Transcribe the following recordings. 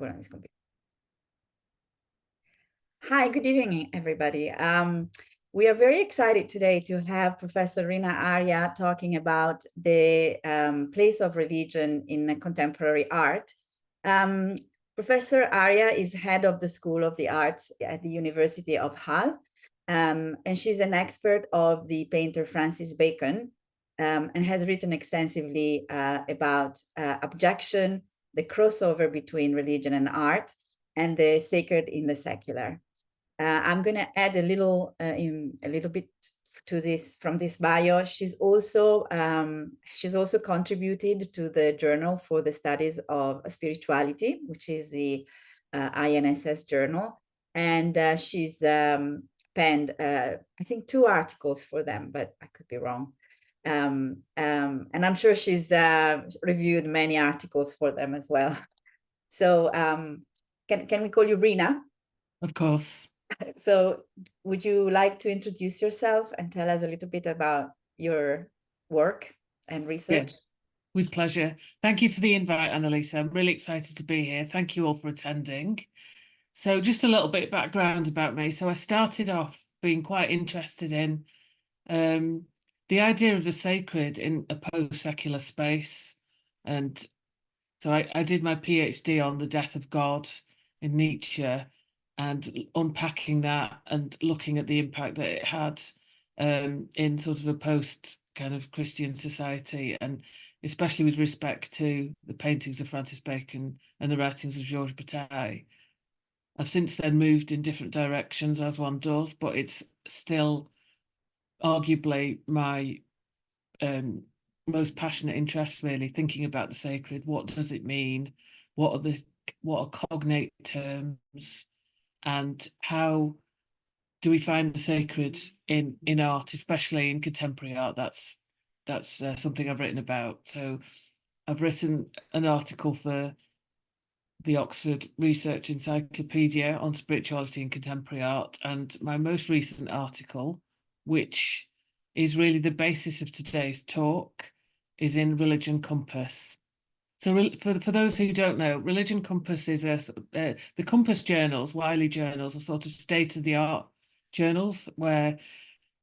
put on this computer. Hi, good evening, everybody. We are very excited today to have Professor Rina Arya talking about the place of religion in contemporary art. Professor Arya is head of the School of the Arts at the University of Hull, and she's an expert of the painter Francis Bacon, and has written extensively about abjection, the crossover between religion and art, and the sacred in the secular. I'm going to add a little bit to this from this bio. She's also contributed to the Journal for the Studies of Spirituality, which is the INSS journal, and she's penned I think 2 articles for them, but I could be wrong. And I'm sure she's reviewed many articles for them as well. So can we call you Rina? Of course. So would you like to introduce yourself and tell us a little bit about your work and research? Yes, with pleasure. Thank you for the invite, Annalisa. I'm really excited to be here. Thank you all for attending. So just a little bit of background about me. So I started off being quite interested in the idea of the sacred in a post-secular space. And so I did my PhD on the death of God in Nietzsche, and unpacking that and looking at the impact that it had in sort of a post kind of Christian society, and especially with respect to the paintings of Francis Bacon and the writings of Georges Bataille. I've since then moved in different directions, as one does, but it's still arguably my most passionate interest, really, thinking about the sacred. What does it mean? What are cognate terms? And how do we find the sacred in art, especially in contemporary art? That's something I've written about. So I've written an article for the Oxford Research Encyclopedia on spirituality in contemporary art, and my most recent article, which is really the basis of today's talk, is in Religion Compass. So for those who don't know, Religion Compass is the Compass journals, Wiley journals, are sort of state-of-the-art journals where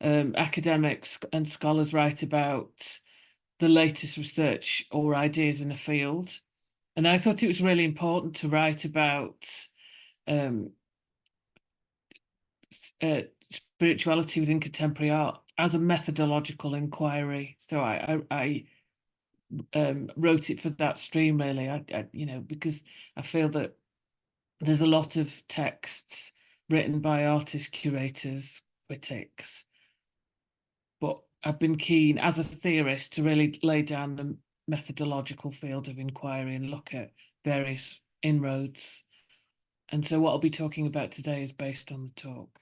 academics and scholars write about the latest research or ideas in a field. And I thought it was really important to write about spirituality within contemporary art as a methodological inquiry. So I wrote it for that stream, really. Because I feel that there's a lot of texts written by artists, curators, critics, but I've been keen as a theorist to really lay down the methodological field of inquiry and look at various inroads. And so what I'll be talking about today is based on the talk.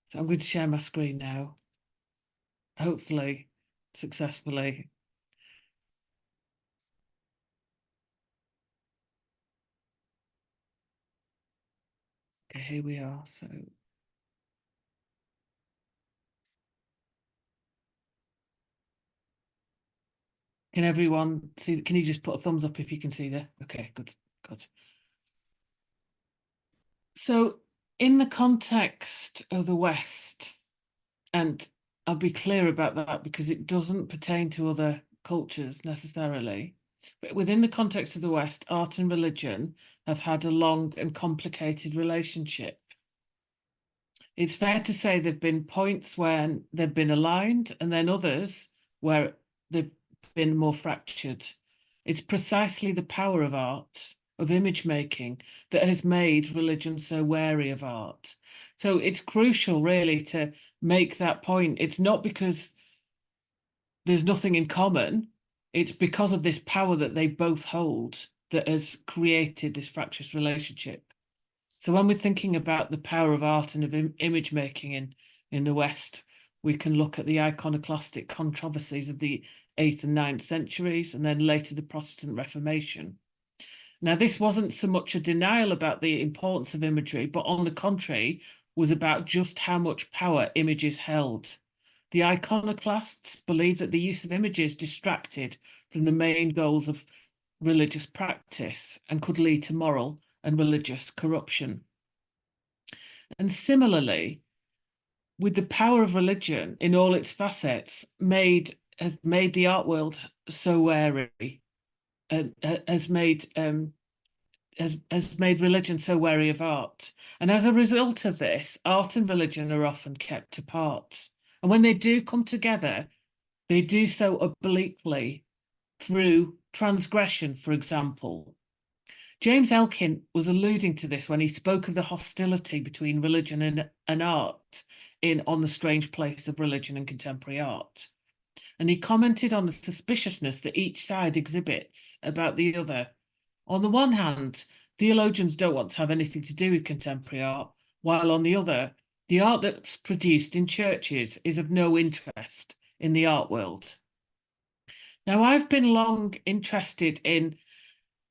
So I'm going to share my screen now, hopefully successfully. Okay, here we are. So can everyone see? Can you just put a thumbs up if you can see there? Okay, good. So in the context of the West, and I'll be clear about that because it doesn't pertain to other cultures necessarily, but within the context of the West, art and religion have had a long and complicated relationship. It's fair to say there've been points when they've been aligned and then others where they've been more fractured. It's precisely the power of art, of image making, that has made religion so wary of art. So it's crucial, really, to make that point. It's not because there's nothing in common, it's because of this power that they both hold that has created this fractious relationship. So when we're thinking about the power of art and of image making in the West, we can look at the iconoclastic controversies of the 8th and 9th centuries, and then later the Protestant Reformation. Now, this wasn't so much a denial about the importance of imagery, but on the contrary, was about just how much power images held. The iconoclasts believed that the use of images distracted from the main goals of religious practice and could lead to moral and religious corruption. And similarly, with the power of religion in all its facets, has made the art world so wary, has made religion so wary of art. And as a result of this, art and religion are often kept apart. And when they do come together, they do so obliquely through transgression, for example. James Elkin was alluding to this when he spoke of the hostility between religion and art in On the Strange Place of Religion and Contemporary Art. And he commented on the suspiciousness that each side exhibits about the other. On the one hand, theologians don't want to have anything to do with contemporary art, while on the other, the art that's produced in churches is of no interest in the art world. Now, I've been long interested in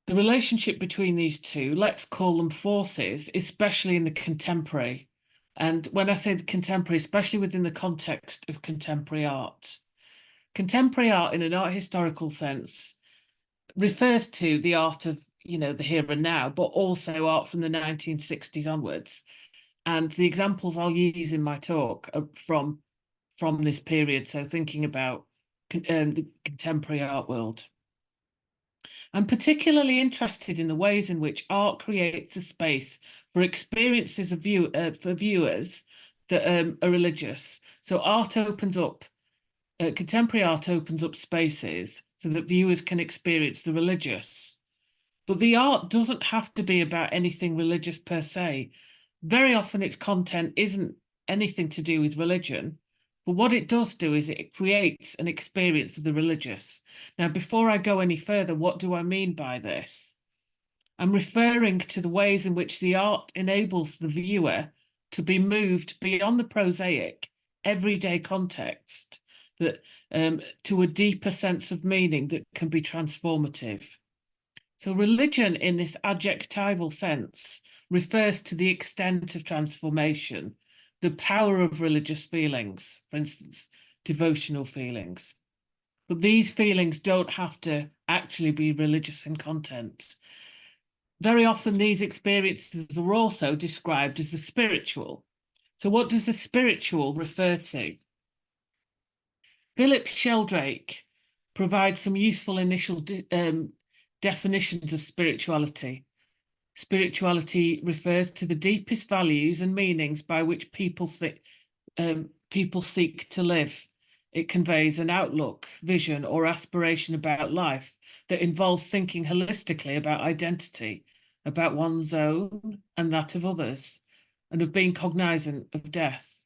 the relationship between these two, let's call them forces, especially in the contemporary. And when I say the contemporary, especially within the context of contemporary art. Contemporary art, in an art historical sense, refers to the art of, the here and now, but also art from the 1960s onwards. And the examples I'll use in my talk are from this period, so thinking about the contemporary art world. I'm particularly interested in the ways in which art creates a space for experiences of for viewers that are religious. So art opens up, contemporary art opens up spaces so that viewers can experience the religious. But the art doesn't have to be about anything religious per se. Very often its content isn't anything to do with religion. But what it does do is it creates an experience of the religious. Now, before I go any further, what do I mean by this? I'm referring to the ways in which the art enables the viewer to be moved beyond the prosaic, everyday context, that to a deeper sense of meaning that can be transformative. So religion, in this adjectival sense, refers to the extent of transformation, the power of religious feelings, for instance, devotional feelings. But these feelings don't have to actually be religious in content. Very often these experiences are also described as the spiritual. So what does the spiritual refer to? Philip Sheldrake provides some useful initial definitions of spirituality. Spirituality refers to the deepest values and meanings by which people seek to live. It conveys an outlook, vision, or aspiration about life that involves thinking holistically about identity, about one's own and that of others, and of being cognizant of death.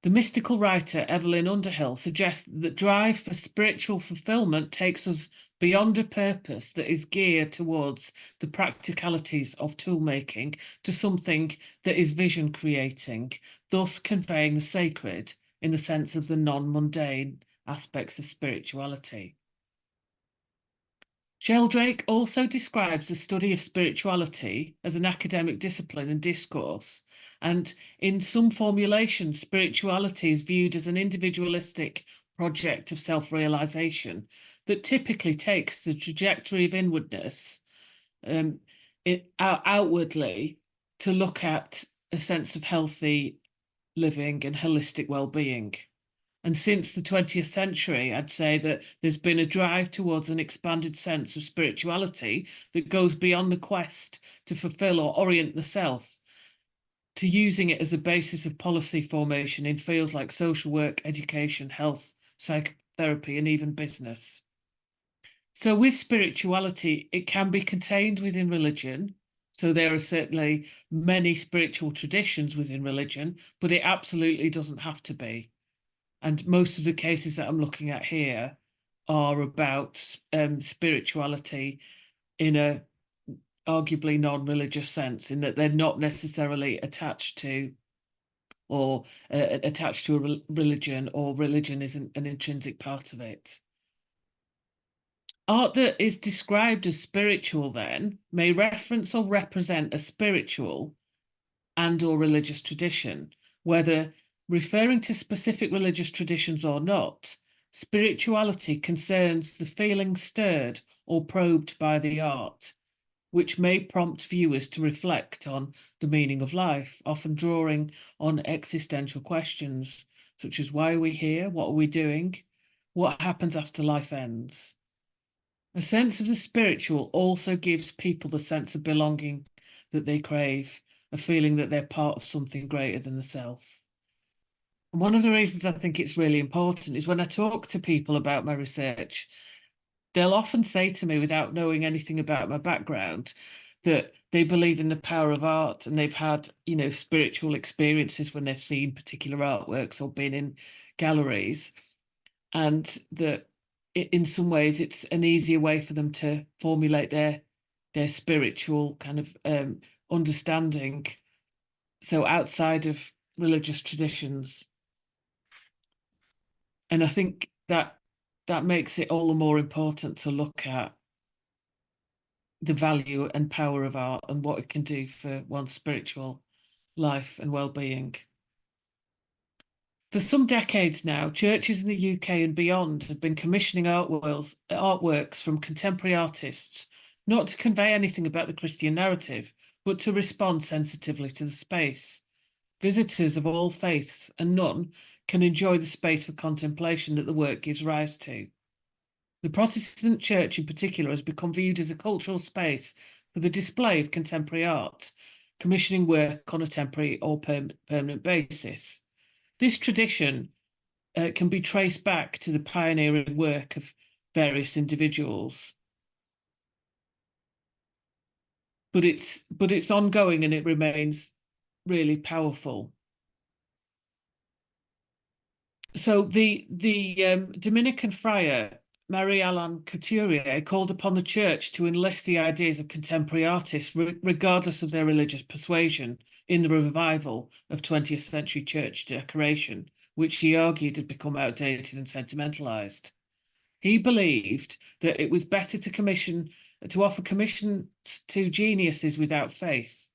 The mystical writer Evelyn Underhill suggests that the drive for spiritual fulfillment takes us beyond a purpose that is geared towards the practicalities of tool-making to something that is vision-creating, thus conveying the sacred in the sense of the non-mundane aspects of spirituality. Sheldrake also describes the study of spirituality as an academic discipline and discourse, and in some formulations, spirituality is viewed as an individualistic project of self-realization that typically takes the trajectory of inwardness outwardly to look at a sense of healthy living and holistic well-being. And since the 20th century, I'd say that there's been a drive towards an expanded sense of spirituality that goes beyond the quest to fulfill or orient the self, to using it as a basis of policy formation in fields like social work, education, health, psychotherapy, and even business. So with spirituality, it can be contained within religion. So there are certainly many spiritual traditions within religion, but it absolutely doesn't have to be. And most of the cases that I'm looking at here are about spirituality in a arguably non-religious sense, in that they're not necessarily attached to or attached to a religion, or religion isn't an intrinsic part of it. Art that is described as spiritual then may reference or represent a spiritual and or religious tradition, whether referring to specific religious traditions or not. Spirituality concerns the feelings stirred or probed by the art. which may prompt viewers to reflect on the meaning of life, often drawing on existential questions such as why are we here, what are we doing, what happens after life ends. A sense of the spiritual also gives people the sense of belonging that they crave, a feeling that they're part of something greater than the self. And one of the reasons I think it's really important is when I talk to people about my research, they'll often say to me, without knowing anything about my background, that they believe in the power of art and they've had, spiritual experiences when they've seen particular artworks or been in galleries, and that in some ways it's an easier way for them to formulate their spiritual kind of understanding, so outside of religious traditions. And I think that makes it all the more important to look at the value and power of art and what it can do for one's spiritual life and well-being. For some decades now, churches in the UK and beyond have been commissioning artworks from contemporary artists, not to convey anything about the Christian narrative, but to respond sensitively to the space. Visitors of all faiths and none can enjoy the space for contemplation that the work gives rise to. The Protestant Church in particular has become viewed as a cultural space for the display of contemporary art, commissioning work on a temporary or permanent basis. This tradition can be traced back to the pioneering work of various individuals. But it's ongoing and it remains really powerful. So the Dominican friar Marie-Alain Couturier called upon the church to enlist the ideas of contemporary artists, regardless of their religious persuasion, in the revival of 20th century church decoration, which he argued had become outdated and sentimentalized. He believed that it was better to offer commissions to geniuses without faith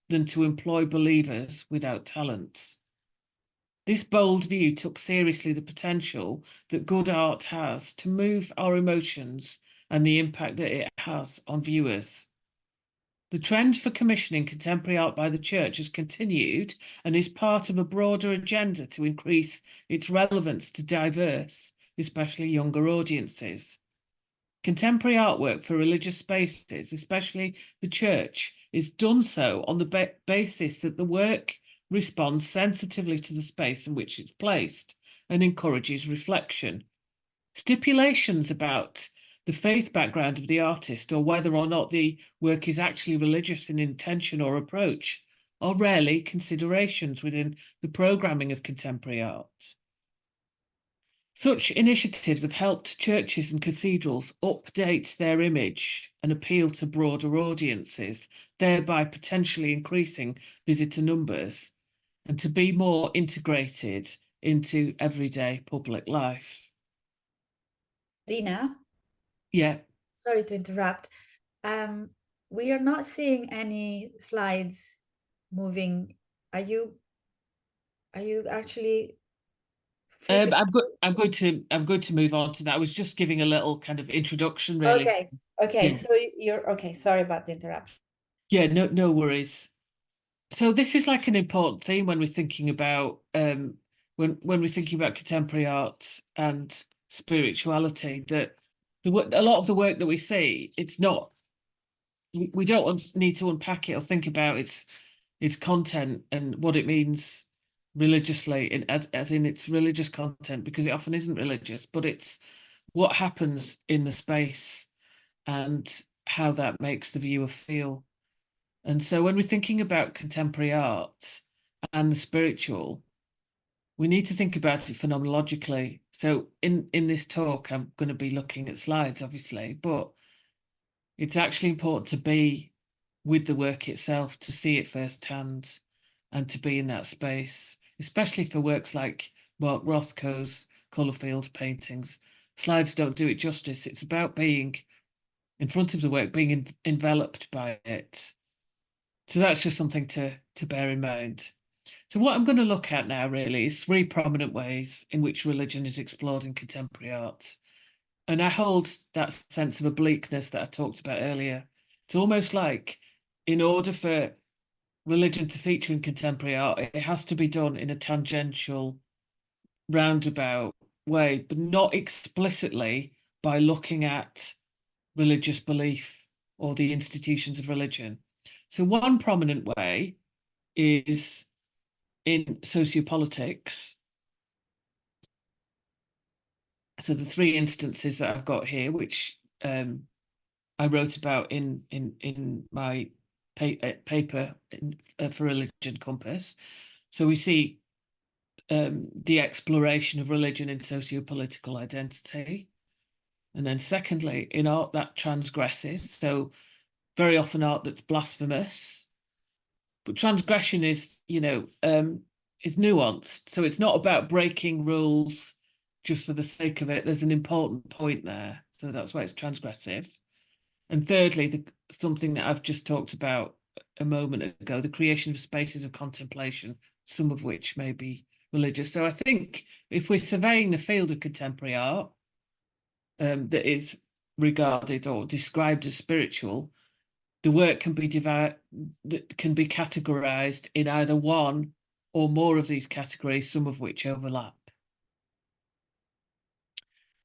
than to employ believers without talent. This bold view took seriously the potential that good art has to move our emotions and the impact that it has on viewers. The trend for commissioning contemporary art by the church has continued and is part of a broader agenda to increase its relevance to diverse, especially younger audiences. Contemporary artwork for religious spaces, especially the church, is done so on the basis that the work responds sensitively to the space in which it's placed and encourages reflection. Stipulations about the faith background of the artist or whether or not the work is actually religious in intention or approach are rarely considerations within the programming of contemporary art. Such initiatives have helped churches and cathedrals update their image and appeal to broader audiences, thereby potentially increasing visitor numbers and to be more integrated into everyday public life. Rina? Yeah. Sorry to interrupt. We are not seeing any slides moving. Are you actually I'm going to move on to that. I was just giving a little kind of introduction, really. Okay. Okay. Yeah. So you're okay. Sorry about the interruption. Yeah, no worries. So this is like an important theme when we're thinking about when we're thinking about contemporary art and spirituality, that a lot of the work that we see, it's not, we don't need to unpack it or think about its content and what it means religiously, as in its religious content, because it often isn't religious, but it's what happens in the space and how that makes the viewer feel. And so when we're thinking about contemporary art and the spiritual, we need to think about it phenomenologically. So in this talk, I'm going to be looking at slides, obviously, but it's actually important to be with the work itself, to see it firsthand and to be in that space, especially for works like Mark Rothko's Colourfield paintings. Slides don't do it justice. It's about being in front of the work, being enveloped by it. So that's just something to bear in mind. So what I'm going to look at now really is 3 prominent ways in which religion is explored in contemporary art. And I hold that sense of obliqueness that I talked about earlier It's almost like in order for religion to feature in contemporary art, it has to be done in a tangential, roundabout way, but not explicitly by looking at religious belief or the institutions of religion. So one prominent way is in sociopolitics. So the three instances that I've got here, which I wrote about in my paper for Religion Compass. So we see the exploration of religion in sociopolitical identity. And then secondly, in art that transgresses. So very often art that's blasphemous. But transgression is, is nuanced. So it's not about breaking rules just for the sake of it. There's an important point there. So that's why it's transgressive. And thirdly, something that I've just talked about a moment ago, the creation of spaces of contemplation, some of which may be religious. So I think if we're surveying the field of contemporary art that is regarded or described as spiritual, the work can be categorized in either one or more of these categories, some of which overlap.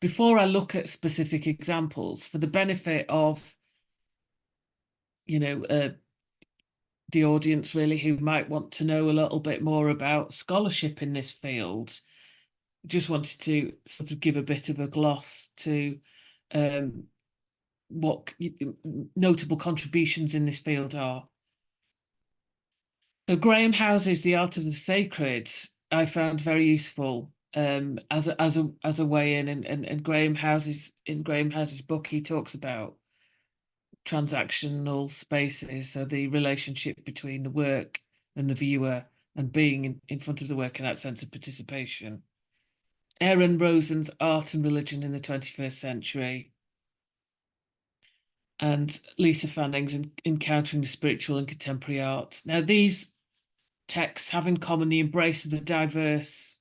Before I look at specific examples, for the benefit of the audience really who might want to know a little bit more about scholarship in this field, just wanted to sort of give a bit of a gloss to what notable contributions in this field are. So Graham House's The Art of the Sacred I found very useful as a way in, and Graham House's book he talks about transactional spaces, so the relationship between the work and the viewer and being in front of the work and that sense of participation. Aaron Rosen's Art and Religion in the 21st Century, and Lisa Fanning's Encountering the Spiritual in Contemporary Art. Now, these texts have in common the embrace of the diverse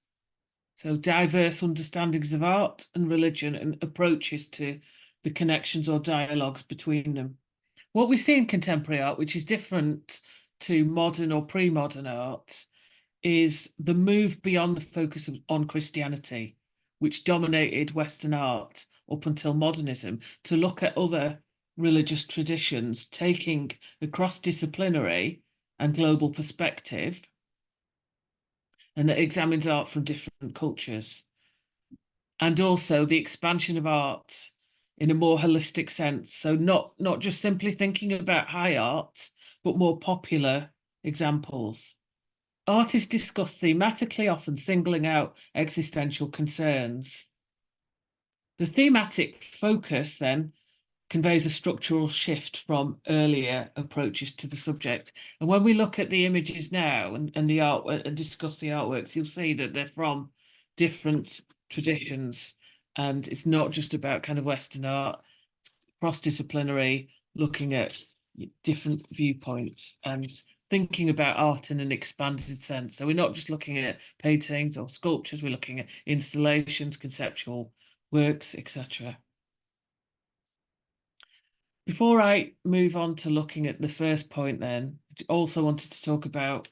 understandings of art and religion and approaches to the connections or dialogues between them. What we see in contemporary art, which is different to modern or pre-modern art, is the move beyond the focus on Christianity, which dominated Western art up until modernism, to look at other religious traditions, taking a cross-disciplinary and global perspective, and that examines art from different cultures. And also the expansion of art in a more holistic sense. So not just simply thinking about high art, but more popular examples. Artists discuss thematically, often singling out existential concerns. The thematic focus then conveys a structural shift from earlier approaches to the subject. And when we look at the images now and the art and discuss the artworks, you'll see that they're from different traditions. And it's not just about kind of Western art, it's cross-disciplinary, looking at different viewpoints and thinking about art in an expanded sense. So we're not just looking at paintings or sculptures, we're looking at installations, conceptual works, etc. Before I move on to looking at the first point then, I also wanted to talk about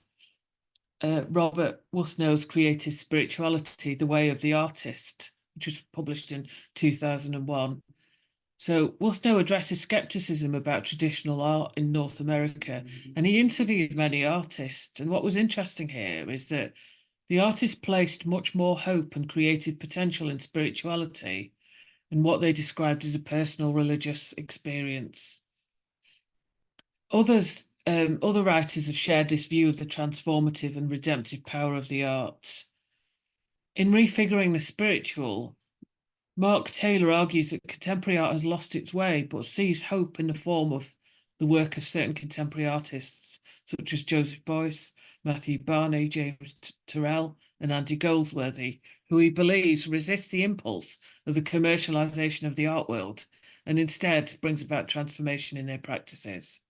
Robert Wuthno's Creative Spirituality, The Way of the Artist, which was published in 2001. So Wuthno addresses skepticism about traditional art in North America, and he interviewed many artists. And what was interesting here is that the artists placed much more hope and creative potential in spirituality and what they described as a personal religious experience. Other writers have shared this view of the transformative and redemptive power of the arts. In Refiguring the Spiritual, Mark Taylor argues that contemporary art has lost its way, but sees hope in the form of the work of certain contemporary artists, such as Joseph Boyce, Matthew Barney, James Turrell, and Andy Goldsworthy, who he believes resist the impulse of the commercialization of the art world and instead brings about transformation in their practices.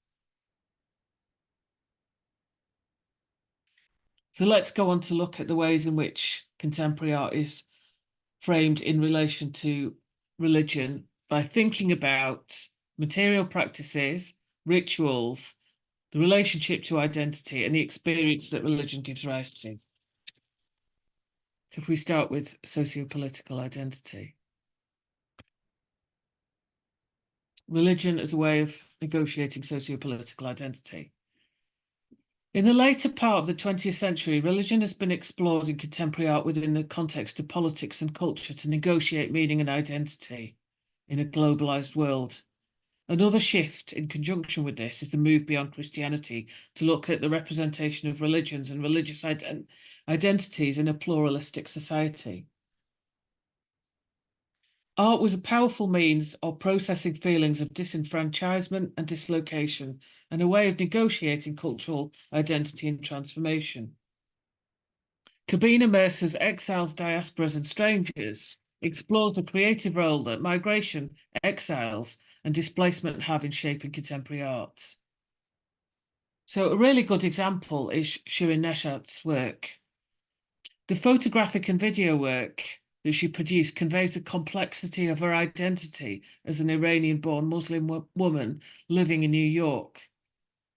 So let's go on to look at the ways in which contemporary art is framed in relation to religion by thinking about material practices, rituals, the relationship to identity, and the experience that religion gives rise to. So if we start with sociopolitical identity. Religion as a way of negotiating sociopolitical identity. In the later part of the 20th century, religion has been explored in contemporary art within the context of politics and culture to negotiate meaning and identity in a globalized world. Another shift in conjunction with this is the move beyond Christianity to look at the representation of religions and religious identities in a pluralistic society. Art was a powerful means of processing feelings of disenfranchisement and dislocation, and a way of negotiating cultural identity and transformation. Kabina Mercer's Exiles, Diasporas and Strangers explores the creative role that migration, exiles, and displacement have in shaping contemporary art. So a really good example is Shirin Neshat's work. The photographic and video work that she produced conveys the complexity of her identity as an Iranian-born Muslim woman living in New York.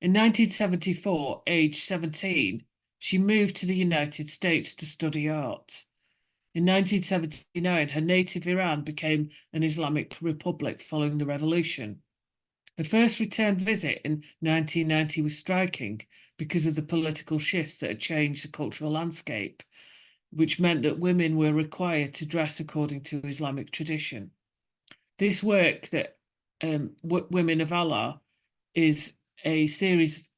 In 1974, aged 17, she moved to the United States to study art. In 1979, her native Iran became an Islamic republic following the revolution. Her first return visit in 1990 was striking because of the political shifts that had changed the cultural landscape, which meant that women were required to dress according to Islamic tradition. This work, that Women of Allah, is a series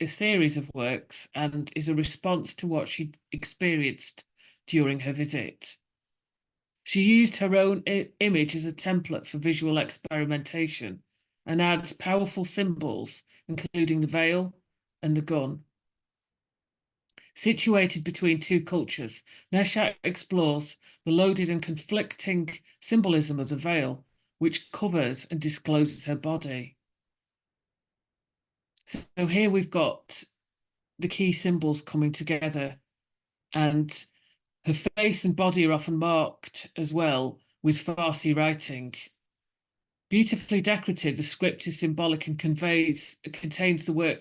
of works and is a response to what she experienced during her visit. She used her own image as a template for visual experimentation and adds powerful symbols, including the veil and the gun. Situated between two cultures, Neshat explores the loaded and conflicting symbolism of the veil, which covers and discloses her body. So here we've got the key symbols coming together, and her face and body are often marked as well with Farsi writing. Beautifully decorated, the script is symbolic and contains the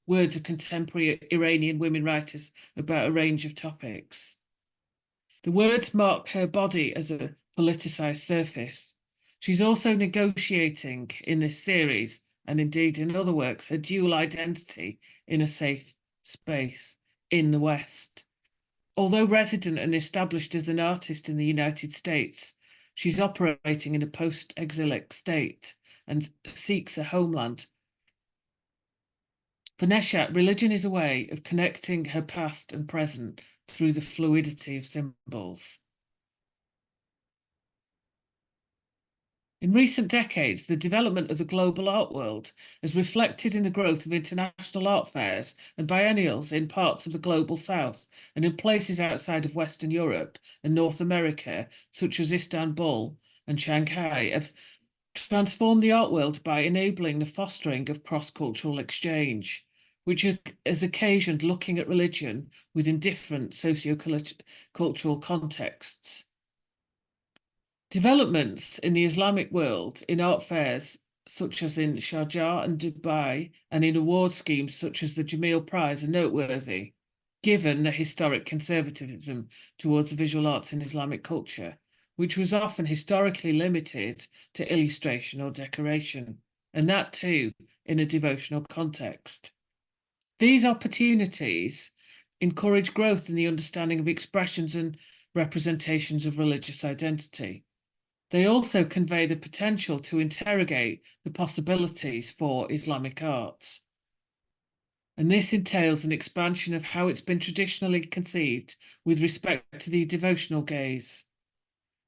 words of contemporary Iranian women writers about a range of topics. The words mark her body as a politicized surface. She's also negotiating in this series, and indeed in other works, her dual identity in a safe space in the West. Although resident and established as an artist in the United States, she's operating in a post-exilic state and seeks a homeland. For Neshat, religion is a way of connecting her past and present through the fluidity of symbols. In recent decades, the development of the global art world has reflected in the growth of international art fairs and biennials in parts of the global south and in places outside of Western Europe and North America, such as Istanbul and Shanghai, have transformed the art world by enabling the fostering of cross-cultural exchange, which has occasioned looking at religion within different socio-cultural contexts. Developments in the Islamic world in art fairs, such as in Sharjah and Dubai, and in award schemes such as the Jameel Prize, are noteworthy, given the historic conservatism towards the visual arts in Islamic culture, which was often historically limited to illustration or decoration, and that too in a devotional context. These opportunities encourage growth in the understanding of expressions and representations of religious identity. They also convey the potential to interrogate the possibilities for Islamic arts. And this entails an expansion of how it's been traditionally conceived with respect to the devotional gaze.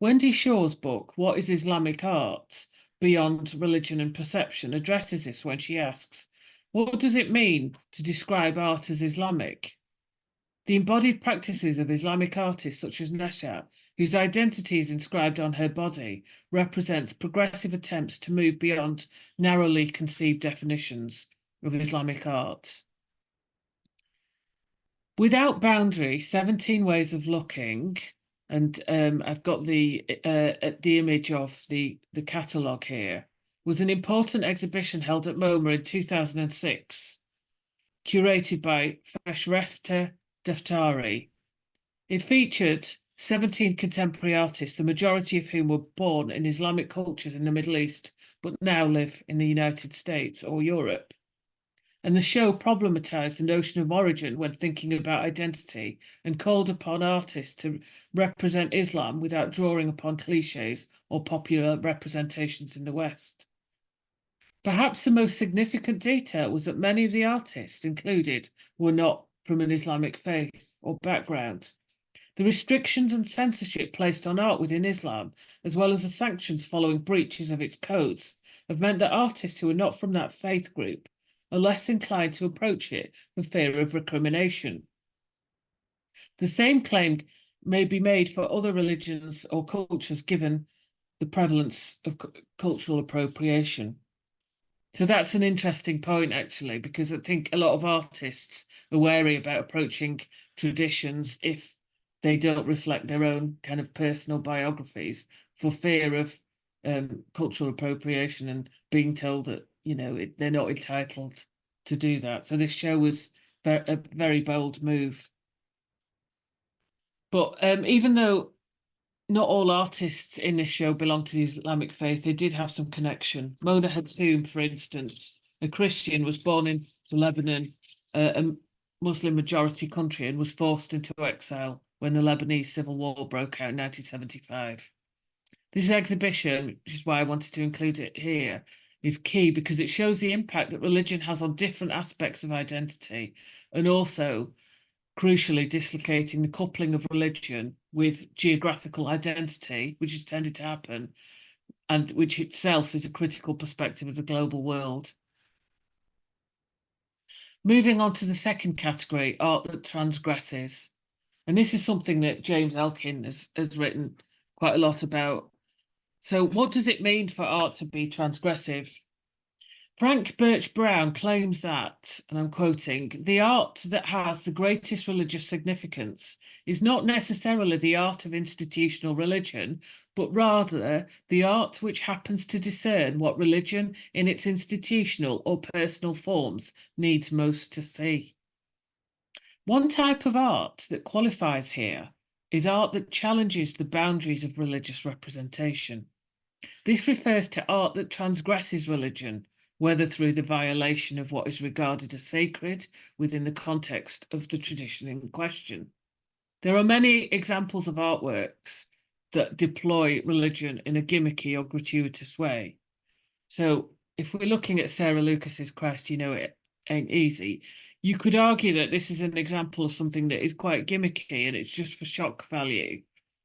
Wendy Shaw's book, What is Islamic Art? Beyond Religion and Perception, addresses this when she asks, what does it mean to describe art as Islamic? The embodied practices of Islamic artists such as Neshat, whose identity is inscribed on her body, represents progressive attempts to move beyond narrowly conceived definitions of Islamic art. Without Boundary, 17 Ways of Looking, and I've got the image of the catalogue here, was an important exhibition held at MoMA in 2006, curated by Feshrefte Daftari. It featured 17 contemporary artists, the majority of whom were born in Islamic cultures in the Middle East, but now live in the United States or Europe. And the show problematized the notion of origin when thinking about identity and called upon artists to represent Islam without drawing upon cliches or popular representations in the West. Perhaps the most significant detail was that many of the artists included were not from an Islamic faith or background. The restrictions and censorship placed on art within Islam, as well as the sanctions following breaches of its codes, have meant that artists who are not from that faith group are less inclined to approach it for fear of recrimination. The same claim may be made for other religions or cultures given the prevalence of cultural appropriation. So that's an interesting point, actually, because I think a lot of artists are wary about approaching traditions if they don't reflect their own kind of personal biographies for fear of cultural appropriation and being told that, they're not entitled to do that. So this show was a very bold move. But even though not all artists in this show belong to the Islamic faith, they did have some connection. Mona Hatoum, for instance, a Christian, was born in Lebanon, a Muslim majority country, and was forced into exile when the Lebanese civil war broke out in 1975. This exhibition, which is why I wanted to include it here, is key because it shows the impact that religion has on different aspects of identity, and also crucially dislocating the coupling of religion with geographical identity, which has tended to happen, and which itself is a critical perspective of the global world. Moving on to the second category, art that transgresses. And this is something that James Elkin has written quite a lot about. So what does it mean for art to be transgressive? Frank Birch Brown claims that, and I'm quoting, the art that has the greatest religious significance is not necessarily the art of institutional religion, but rather the art which happens to discern what religion in its institutional or personal forms needs most to see. One type of art that qualifies here is art that challenges the boundaries of religious representation. This refers to art that transgresses religion, whether through the violation of what is regarded as sacred within the context of the tradition in question. There are many examples of artworks that deploy religion in a gimmicky or gratuitous way. So if we're looking at Sarah Lucas's Christ, You Know It Ain't Easy, you could argue that this is an example of something that is quite gimmicky and it's just for shock value.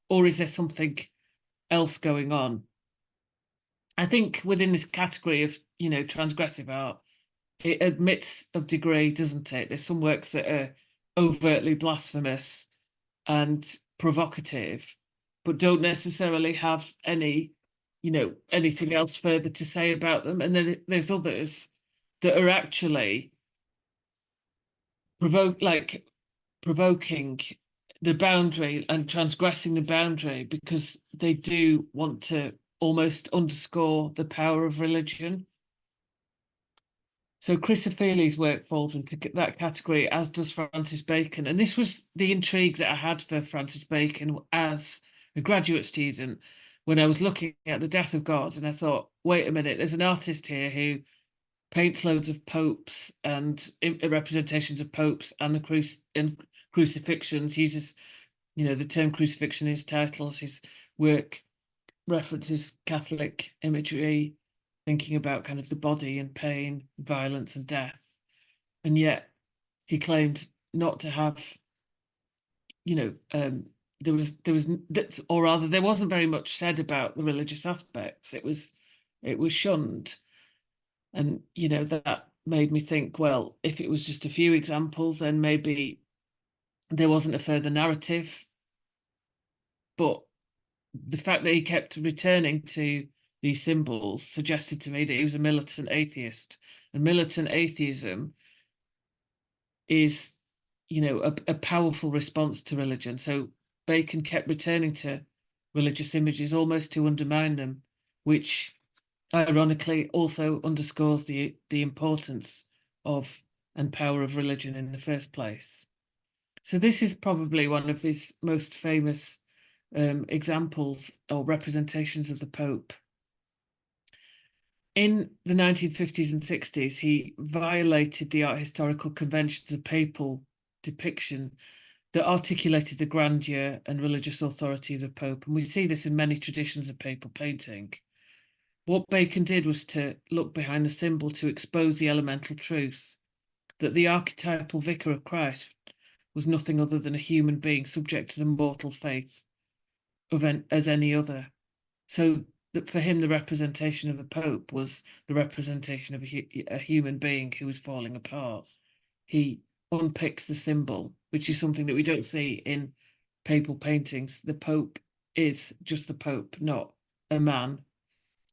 Or is there something else going on? I think within this category of, transgressive art, it admits of degree, doesn't it? There's some works that are overtly blasphemous and provocative, but don't necessarily have any, anything else further to say about them. And then there's others that are actually provoking the boundary and transgressing the boundary because they do want to almost underscore the power of religion. So Chrysophiles' work falls into that category, as does Francis Bacon. And this was the intrigue that I had for Francis Bacon as a graduate student when I was looking at The Death of God. And I thought, wait a minute, there's an artist here who paints loads of popes and representations of popes and the crucifixions, uses, the term crucifixion in his titles. His work references Catholic imagery, thinking about kind of the body and pain, violence and death. And yet he claimed not to have, there wasn't very much said about the religious aspects. It was shunned. And, that made me think, well, if it was just a few examples, then maybe there wasn't a further narrative. But the fact that he kept returning to these symbols suggested to me that he was a militant atheist. And militant atheism is, a powerful response to religion. So Bacon kept returning to religious images almost to undermine them, which ironically also underscores the importance of and power of religion in the first place. So this is probably one of his most famous examples or representations of the Pope. In the 1950s and 60s, he violated the art historical conventions of papal depiction that articulated the grandeur and religious authority of the Pope. And we see this in many traditions of papal painting. What Bacon did was to look behind the symbol to expose the elemental truth that the archetypal vicar of Christ was nothing other than a human being subject to the mortal faith as any other. So that for him, the representation of a pope was the representation of a human being who was falling apart. He unpicks the symbol, which is something that we don't see in papal paintings. The Pope is just the Pope, not a man.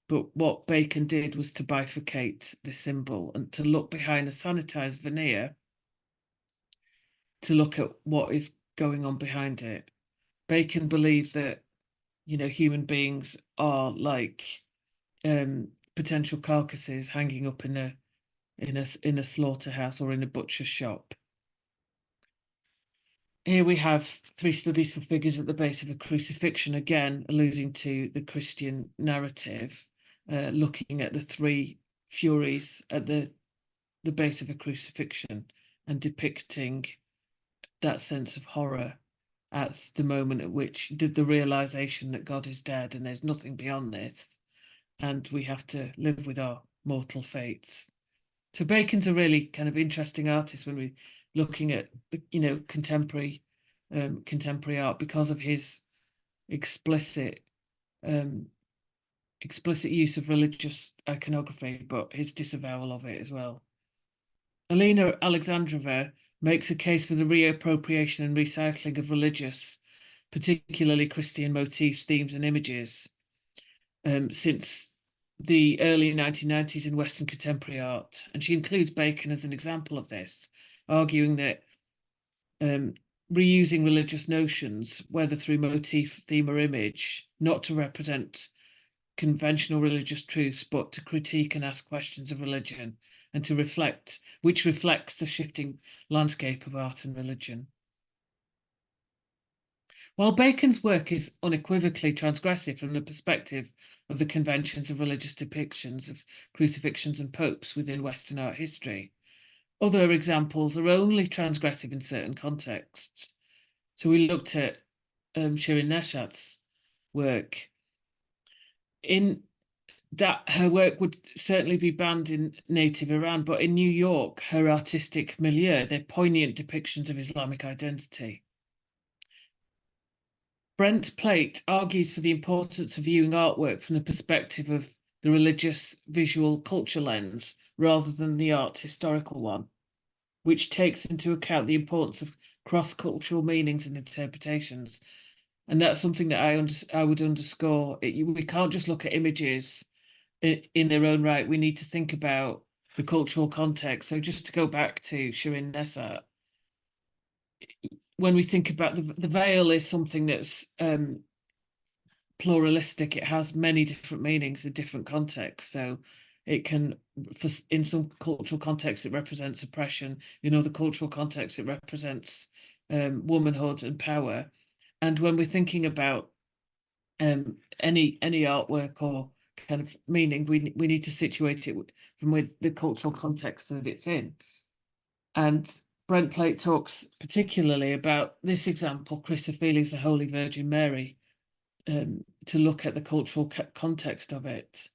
But what Bacon did was to bifurcate the symbol and to look behind the sanitized veneer to look at what is going on behind it. Bacon believed that, human beings are like potential carcasses hanging up in a slaughterhouse or in a butcher's shop. Here we have 3 studies for figures at the base of a crucifixion, again alluding to the Christian narrative, looking at the 3 Furies at the base of a crucifixion and depicting that sense of horror at the moment at which the realization that God is dead and there's nothing beyond this, and we have to live with our mortal fates. So Bacon's a really kind of interesting artist when we're looking at contemporary art, because of his explicit use of religious iconography, but his disavowal of it as well. Alina Alexandrova makes a case for the reappropriation and recycling of religious, particularly Christian motifs, themes, and images since the early 1990s in Western contemporary art. And she includes Bacon as an example of this, arguing that reusing religious notions, whether through motif, theme, or image, not to represent conventional religious truths, but to critique and ask questions of religion and to reflect, which reflects the shifting landscape of art and religion. While Bacon's work is unequivocally transgressive from the perspective of the conventions of religious depictions of crucifixions and popes within Western art history, other examples are only transgressive in certain contexts. So we looked at Shirin Neshat's work. In that, her work would certainly be banned in native Iran, but in New York, her artistic milieu, they're poignant depictions of Islamic identity. Brent Plate argues for the importance of viewing artwork from the perspective of the religious visual culture lens rather than the art historical one, which takes into account the importance of cross-cultural meanings and interpretations. And that's something that I would underscore. We can't just look at images in their own right. We need to think about the cultural context. So just to go back to Shirin Neshat, when we think about the veil is something that's pluralistic. It has many different meanings in different contexts. So it can, in some cultural contexts, it represents oppression. In other cultural contexts, it represents womanhood and power. And when we're thinking about any artwork or kind of meaning, we need to situate it from with the cultural context that it's in. And Brent Plate talks particularly about this example, Chrysophili's The Holy Virgin Mary, to look at the cultural context of it.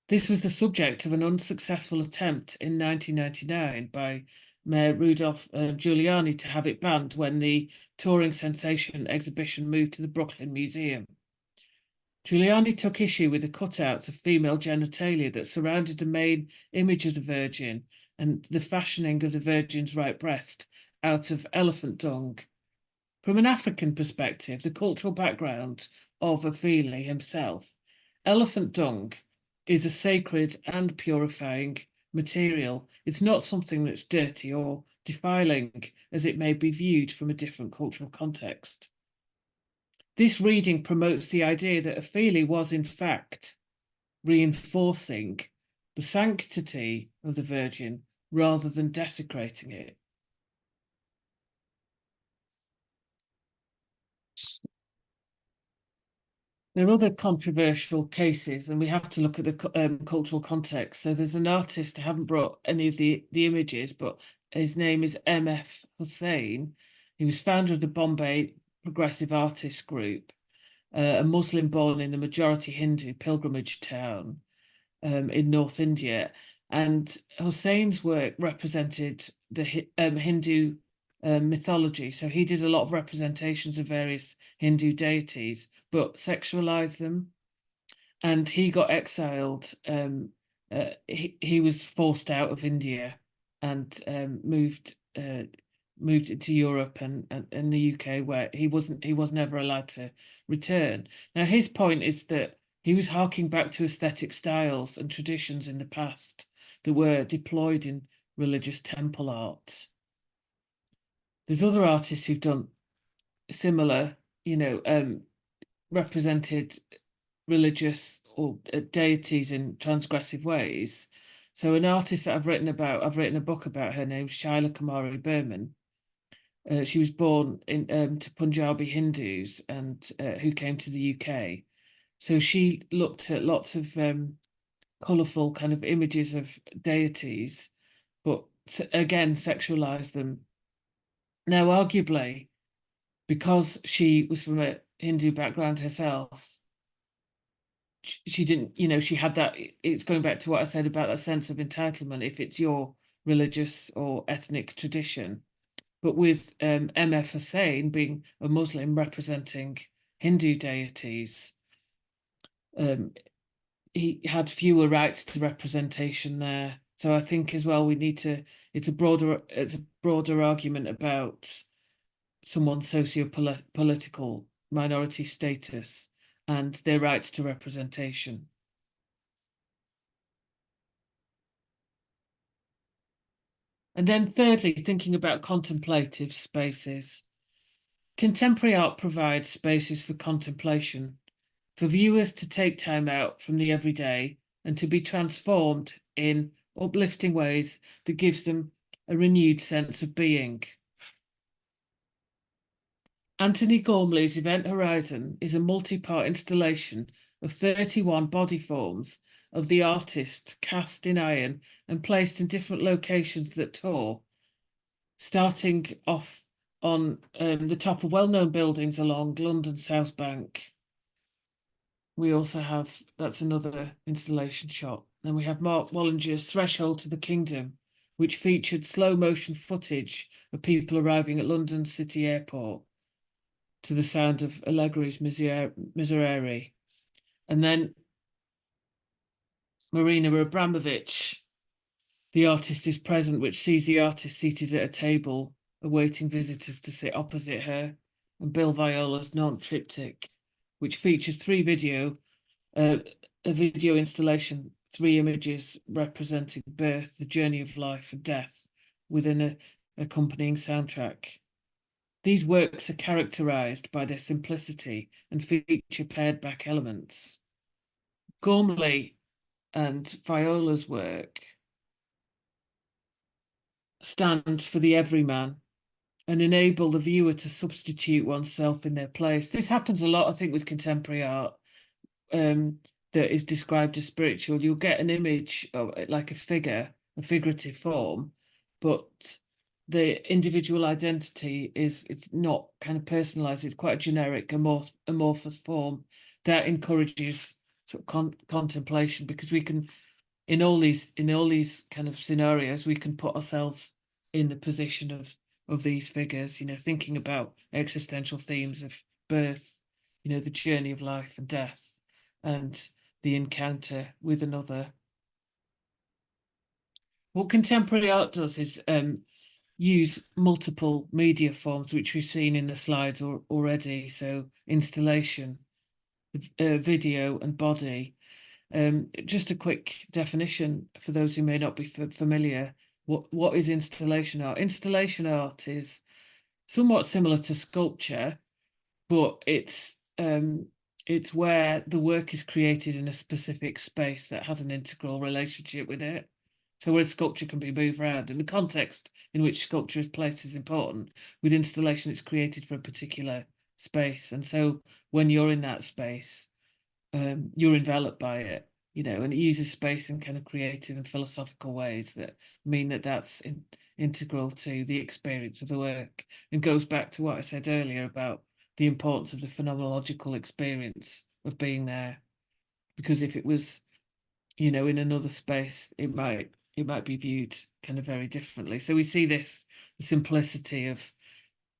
This was the subject of an unsuccessful attempt in 1999 by Mayor Rudolph Giuliani to have it banned when the touring sensation exhibition moved to the Brooklyn Museum. Giuliani took issue with the cutouts of female genitalia that surrounded the main image of the Virgin and the fashioning of the Virgin's right breast out of elephant dung. From an African perspective, the cultural background of Ofili himself, elephant dung is a sacred and purifying material. It's not something that's dirty or defiling as it may be viewed from a different cultural context. This reading promotes the idea that Ofili was in fact reinforcing the sanctity of the Virgin rather than desecrating it. There are other controversial cases, and we have to look at the cultural context. So there's an artist, I haven't brought any of the images, but his name is M.F. Hussain. He was founder of the Bombay Progressive Artists Group, a Muslim born in the majority Hindu pilgrimage town in North India. And Hussain's work represented the Hindu mythology. So he did a lot of representations of various Hindu deities, but sexualized them. And he got exiled. He was forced out of India and moved into Europe and the UK, where he was never allowed to return. Now, his point is that he was harking back to aesthetic styles and traditions in the past that were deployed in religious temple art. There's other artists who've done similar, represented religious or deities in transgressive ways. So an artist that I've written a book about her, named Shaila Kumari Burman. She was born to Punjabi Hindus and who came to the UK. So she looked at lots of colourful kind of images of deities, but again sexualized them. Now, arguably, because she was from a Hindu background herself, she didn't, she had that. It's going back to what I said about that sense of entitlement, if it's your religious or ethnic tradition. But with M.F. Hussain being a Muslim representing Hindu deities, he had fewer rights to representation there. So I think as well it's a broader argument about someone's socio-political minority status and their rights to representation. And then thirdly, thinking about contemplative spaces. Contemporary art provides spaces for contemplation, for viewers to take time out from the everyday and to be transformed in uplifting ways that gives them a renewed sense of being. Anthony Gormley's Event Horizon is a multi-part installation of 31 body forms of the artist cast in iron and placed in different locations that tour, starting off on the top of well-known buildings along London's South Bank. We also have, that's another installation shot. Then we have Mark Wallinger's Threshold to the Kingdom, which featured slow motion footage of people arriving at London City Airport to the sound of Allegri's Miserere. And then Marina Abramovic, The Artist is Present, which sees the artist seated at a table awaiting visitors to sit opposite her, and Bill Viola's Triptic, which features a video installation, 3 images representing birth, the journey of life and death, within an accompanying soundtrack. These works are characterized by their simplicity and feature pared back elements. Gormley and Viola's work stand for the everyman and enable the viewer to substitute oneself in their place. This happens a lot, I think, with contemporary art that is described as spiritual. You'll get an image of like a figure, a figurative form, but the individual identity it's not kind of personalized. It's quite a generic, amorphous form that encourages sort of contemplation, because we can, in all these kind of scenarios, we can put ourselves in the position of these figures, thinking about existential themes of birth, the journey of life and death, and the encounter with another. What contemporary art does is use multiple media forms, which we've seen in the slides already. So installation, video and body. Just a quick definition for those who may not be familiar. What is installation art? Installation art is somewhat similar to sculpture, but it's it's where the work is created in a specific space that has an integral relationship with it. So where sculpture can be moved around, and the context in which sculpture is placed is important. With installation, it's created for a particular space. And so when you're in that space, you're enveloped by it, and it uses space in kind of creative and philosophical ways that mean that that's integral to the experience of the work, and goes back to what I said earlier about the importance of the phenomenological experience of being there. Because if it was, in another space, it might be viewed kind of very differently. So we see this, the simplicity of,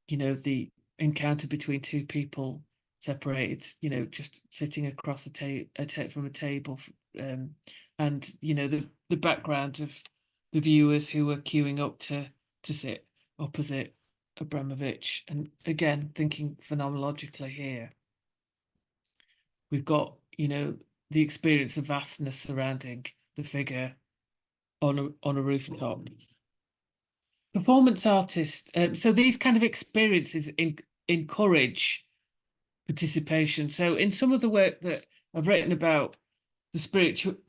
the encounter between two people separated, just sitting across from a table, and the background of the viewers who were queuing up to sit opposite Abramovich. And again, thinking phenomenologically here, we've got, the experience of vastness surrounding the figure on a rooftop. Performance artists, so these kind of experiences encourage participation. So in some of the work that I've written about the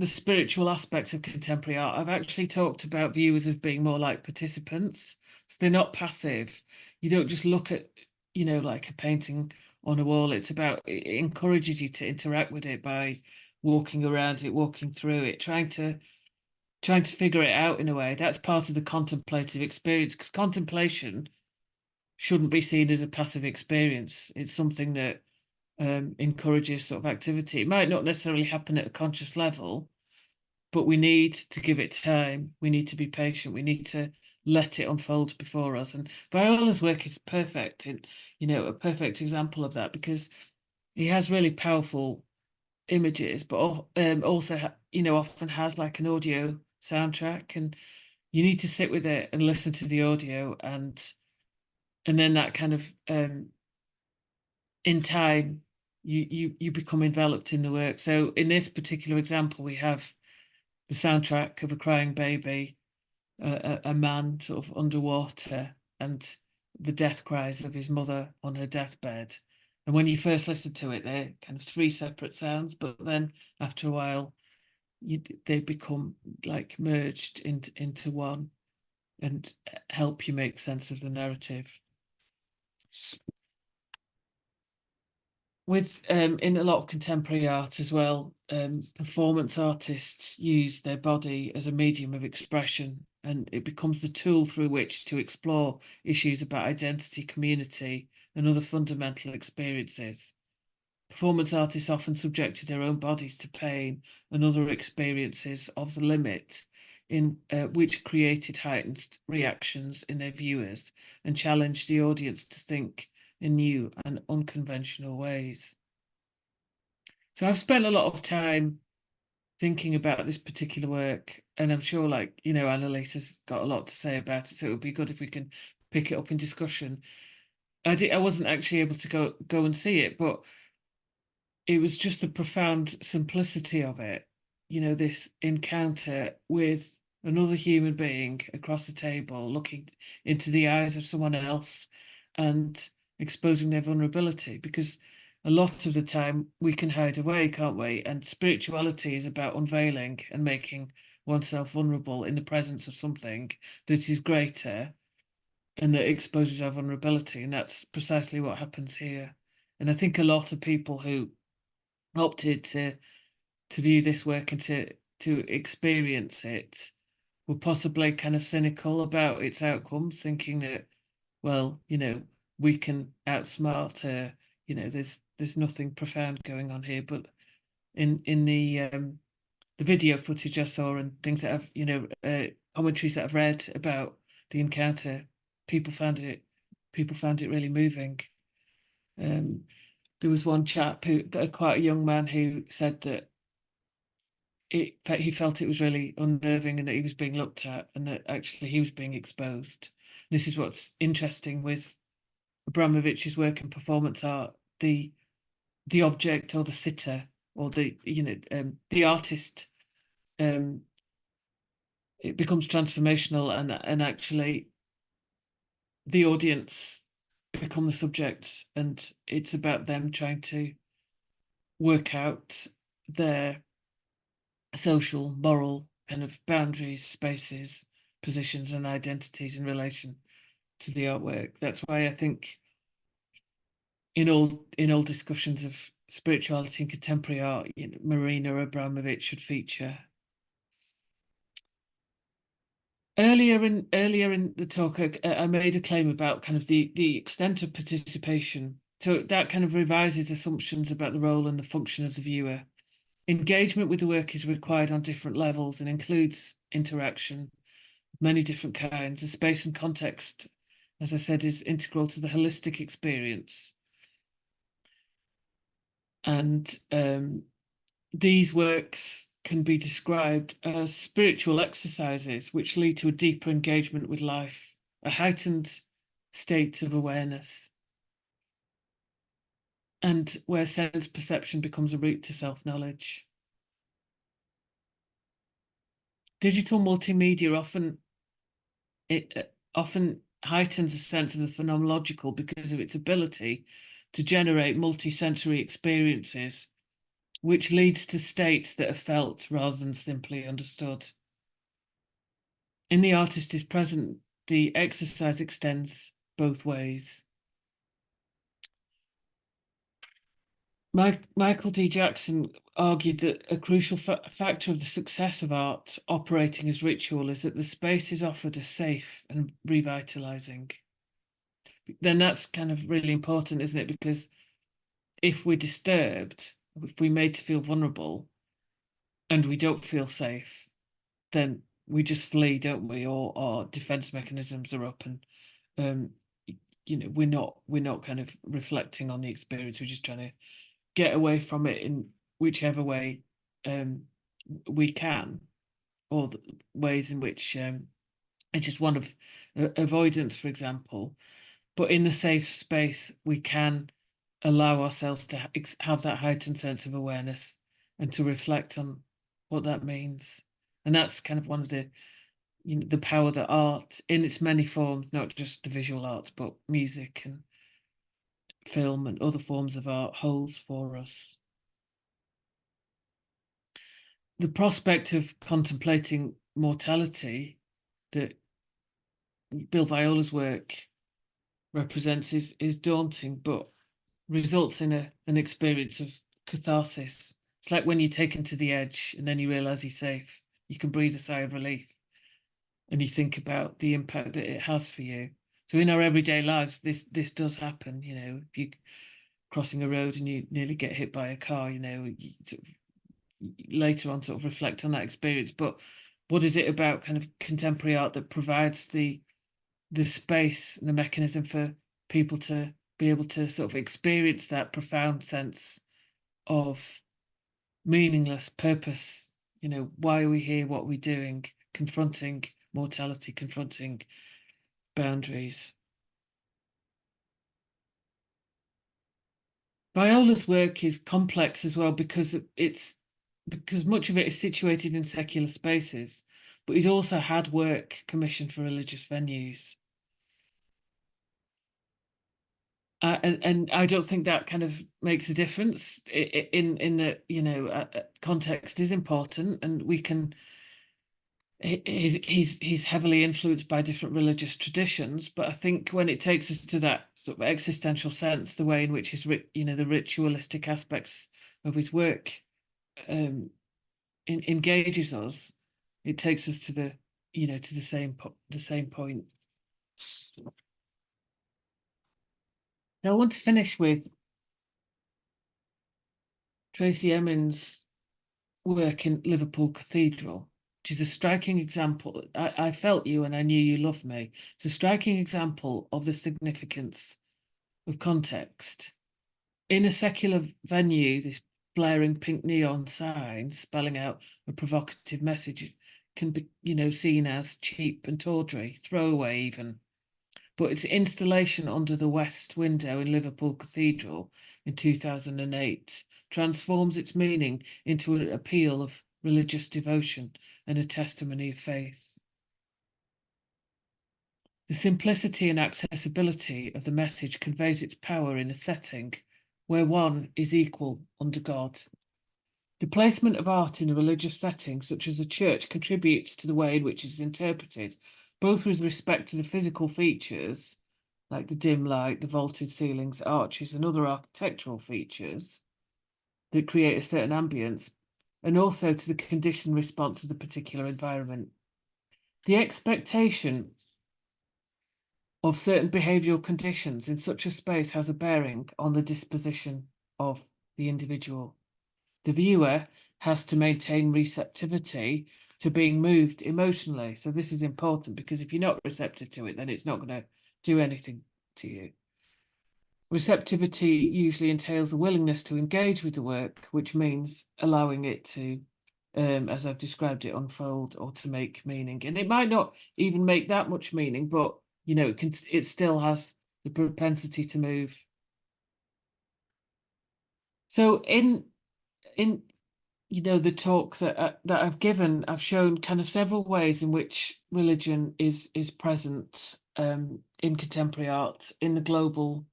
spiritual aspects of contemporary art, I've actually talked about viewers as being more like participants. So they're not passive. You don't just look at, like a painting on a wall. It's about, it encourages you to interact with it by walking around it, walking through it, trying to figure it out in a way. That's part of the contemplative experience, because contemplation shouldn't be seen as a passive experience. It's something that encourages sort of activity. It might not necessarily happen at a conscious level, but we need to give it time. We need to be patient. We need to let it unfold before us. And Viola's work is perfect, and a perfect example of that, because he has really powerful images, but also often has like an audio soundtrack, and you need to sit with it and listen to the audio, and then that kind of in time you become enveloped in the work. So in this particular example, we have the soundtrack of a crying baby, a man sort of underwater, and the death cries of his mother on her deathbed. And when you first listen to it, they're kind of three separate sounds, but then after a while they become like merged into one, and help you make sense of the narrative. With in a lot of contemporary art as well, performance artists use their body as a medium of expression, and it becomes the tool through which to explore issues about identity, community, and other fundamental experiences. Performance artists often subjected their own bodies to pain and other experiences of the limit, in which created heightened reactions in their viewers and challenged the audience to think in new and unconventional ways. So I've spent a lot of time thinking about this particular work, and I'm sure, like, Annalisa's got a lot to say about it, so it would be good if we can pick it up in discussion. I wasn't actually able to go and see it, but it was just the profound simplicity of it, this encounter with another human being across the table, looking into the eyes of someone else and exposing their vulnerability. Because a lot of the time we can hide away, can't we? And spirituality is about unveiling and making oneself vulnerable in the presence of something that is greater and that exposes our vulnerability. And that's precisely what happens here. And I think a lot of people who opted to view this work and to experience it were possibly kind of cynical about its outcomes, thinking that, well, we can outsmart her, there's nothing profound going on here. But in the video footage I saw and things that I've commentaries that I've read about the encounter, people found it really moving. There was one chap quite a young man, who said that he felt it was really unnerving and that he was being looked at and that actually he was being exposed. This is what's interesting with Abramovich's work in performance art: the object or the sitter or the artist. It becomes transformational, and actually the audience become the subject, and it's about them trying to work out their social, moral kind of boundaries, spaces, positions, and identities in relation to the artwork. That's why I think in all discussions of spirituality and contemporary art, Marina Abramovic should feature. Earlier in the talk, I made a claim about kind of the extent of participation. So that kind of revises assumptions about the role and the function of the viewer. Engagement with the work is required on different levels and includes interaction of many different kinds. The space and context, as I said, is integral to the holistic experience. And these works can be described as spiritual exercises which lead to a deeper engagement with life, a heightened state of awareness, and where sense perception becomes a route to self-knowledge. Digital multimedia often heightens a sense of the phenomenological because of its ability to generate multi-sensory experiences, which leads to states that are felt rather than simply understood. In The Artist is Present, the exercise extends both ways. Michael D. Jackson argued that a crucial factor of the success of art operating as ritual is that the space is offered as safe and revitalizing. Then that's kind of really important, isn't it? Because if we're disturbed, if we're made to feel vulnerable and we don't feel safe, then we just flee, don't we? Or our defense mechanisms are up, and we're not kind of reflecting on the experience. We're just trying to get away from it in whichever way we can, or the ways in which it's just one of avoidance, for example. But in the safe space, we can allow ourselves to have that heightened sense of awareness and to reflect on what that means. And that's kind of one of the power that art in its many forms, not just the visual arts, but music and film and other forms of art holds for us. The prospect of contemplating mortality that Bill Viola's work represents is daunting, but results in an experience of catharsis. It's like when you're taken to the edge and then you realize you're safe, you can breathe a sigh of relief and you think about the impact that it has for you. So in our everyday lives, this does happen. If you're crossing a road and you nearly get hit by a car, you later on sort of reflect on that experience. But what is it about kind of contemporary art that provides the space and the mechanism for people to be able to sort of experience that profound sense of meaningless purpose? Why are we here? What are we doing? Confronting mortality, confronting boundaries. Viola's work is complex as well because much of it is situated in secular spaces, but he's also had work commissioned for religious venues. And I don't think that kind of makes a difference in that, context is important, and we can. He's heavily influenced by different religious traditions, but I think when it takes us to that sort of existential sense, the way in which the ritualistic aspects of his work engages us, it takes us to the same point. Now I want to finish with Tracy Emin's work in Liverpool Cathedral, which is a striking example. I felt you and I knew you loved me. It's a striking example of the significance of context. In a secular venue, this blaring pink neon sign spelling out a provocative message can be, seen as cheap and tawdry, throwaway even. But its installation under the west window in Liverpool Cathedral in 2008 transforms its meaning into an appeal of religious devotion and a testimony of faith. The simplicity and accessibility of the message conveys its power in a setting where one is equal under God. The placement of art in a religious setting, such as a church, contributes to the way in which it is interpreted, both with respect to the physical features, like the dim light, the vaulted ceilings, arches, and other architectural features that create a certain ambience, and also to the conditioned response of the particular environment. The expectation of certain behavioural conditions in such a space has a bearing on the disposition of the individual. The viewer has to maintain receptivity to being moved emotionally. So this is important, because if you're not receptive to it, then it's not going to do anything to you. Receptivity usually entails a willingness to engage with the work, which means allowing it to, as I've described it, unfold or to make meaning. And it might not even make that much meaning, but you know, it still has the propensity to move. So in you know, the talk that I've given, I've shown kind of several ways in which religion is present in contemporary art. In the global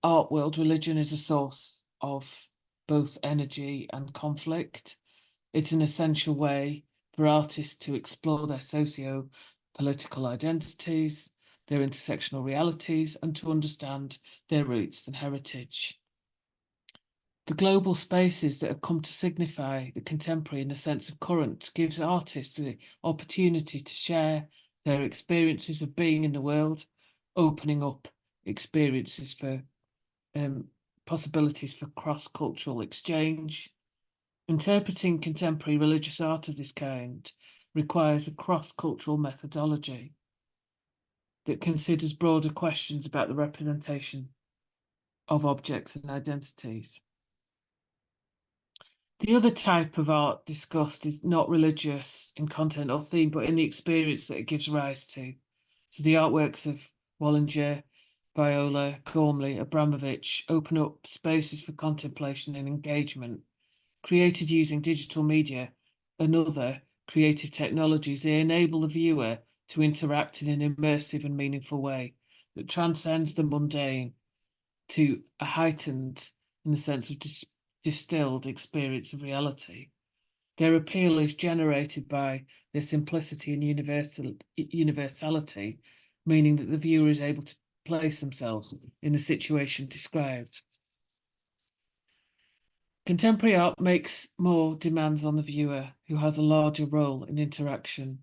art world, religion is a source of both energy and conflict. It's an essential way for artists to explore their socio-political identities, their intersectional realities, and to understand their roots and heritage. The global spaces that have come to signify the contemporary in the sense of current gives artists the opportunity to share their experiences of being in the world, opening up experiences for possibilities for cross-cultural exchange. Interpreting contemporary religious art of this kind requires a cross-cultural methodology that considers broader questions about the representation of objects and identities. The other type of art discussed is not religious in content or theme, but in the experience that it gives rise to. So the artworks of Wallinger, Viola, Gormley, Abramovich open up spaces for contemplation and engagement. Created using digital media and other creative technologies, they enable the viewer to interact in an immersive and meaningful way that transcends the mundane to a heightened, in the sense of distilled experience of reality. Their appeal is generated by their simplicity and universality, meaning that the viewer is able to place themselves in the situation described. Contemporary art makes more demands on the viewer, who has a larger role in interaction.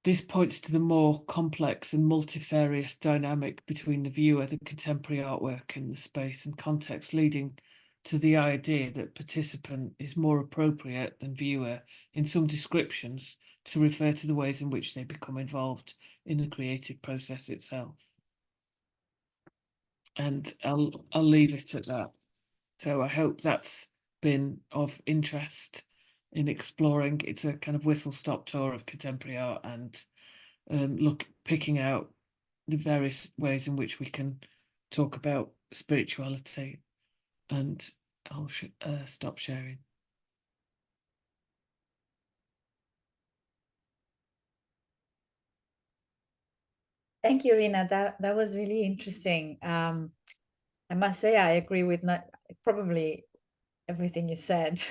This points to the more complex and multifarious dynamic between the viewer, the contemporary artwork, and the space and context, leading to the idea that participant is more appropriate than viewer in some descriptions to refer to the ways in which they become involved in the creative process itself. And I'll leave it at that. So I hope that's been of interest in exploring. It's a kind of whistle-stop tour of contemporary art and picking out the various ways in which we can talk about spirituality. And I'll stop sharing. Thank you, Rina. That was really interesting. I must say I agree with probably everything you said.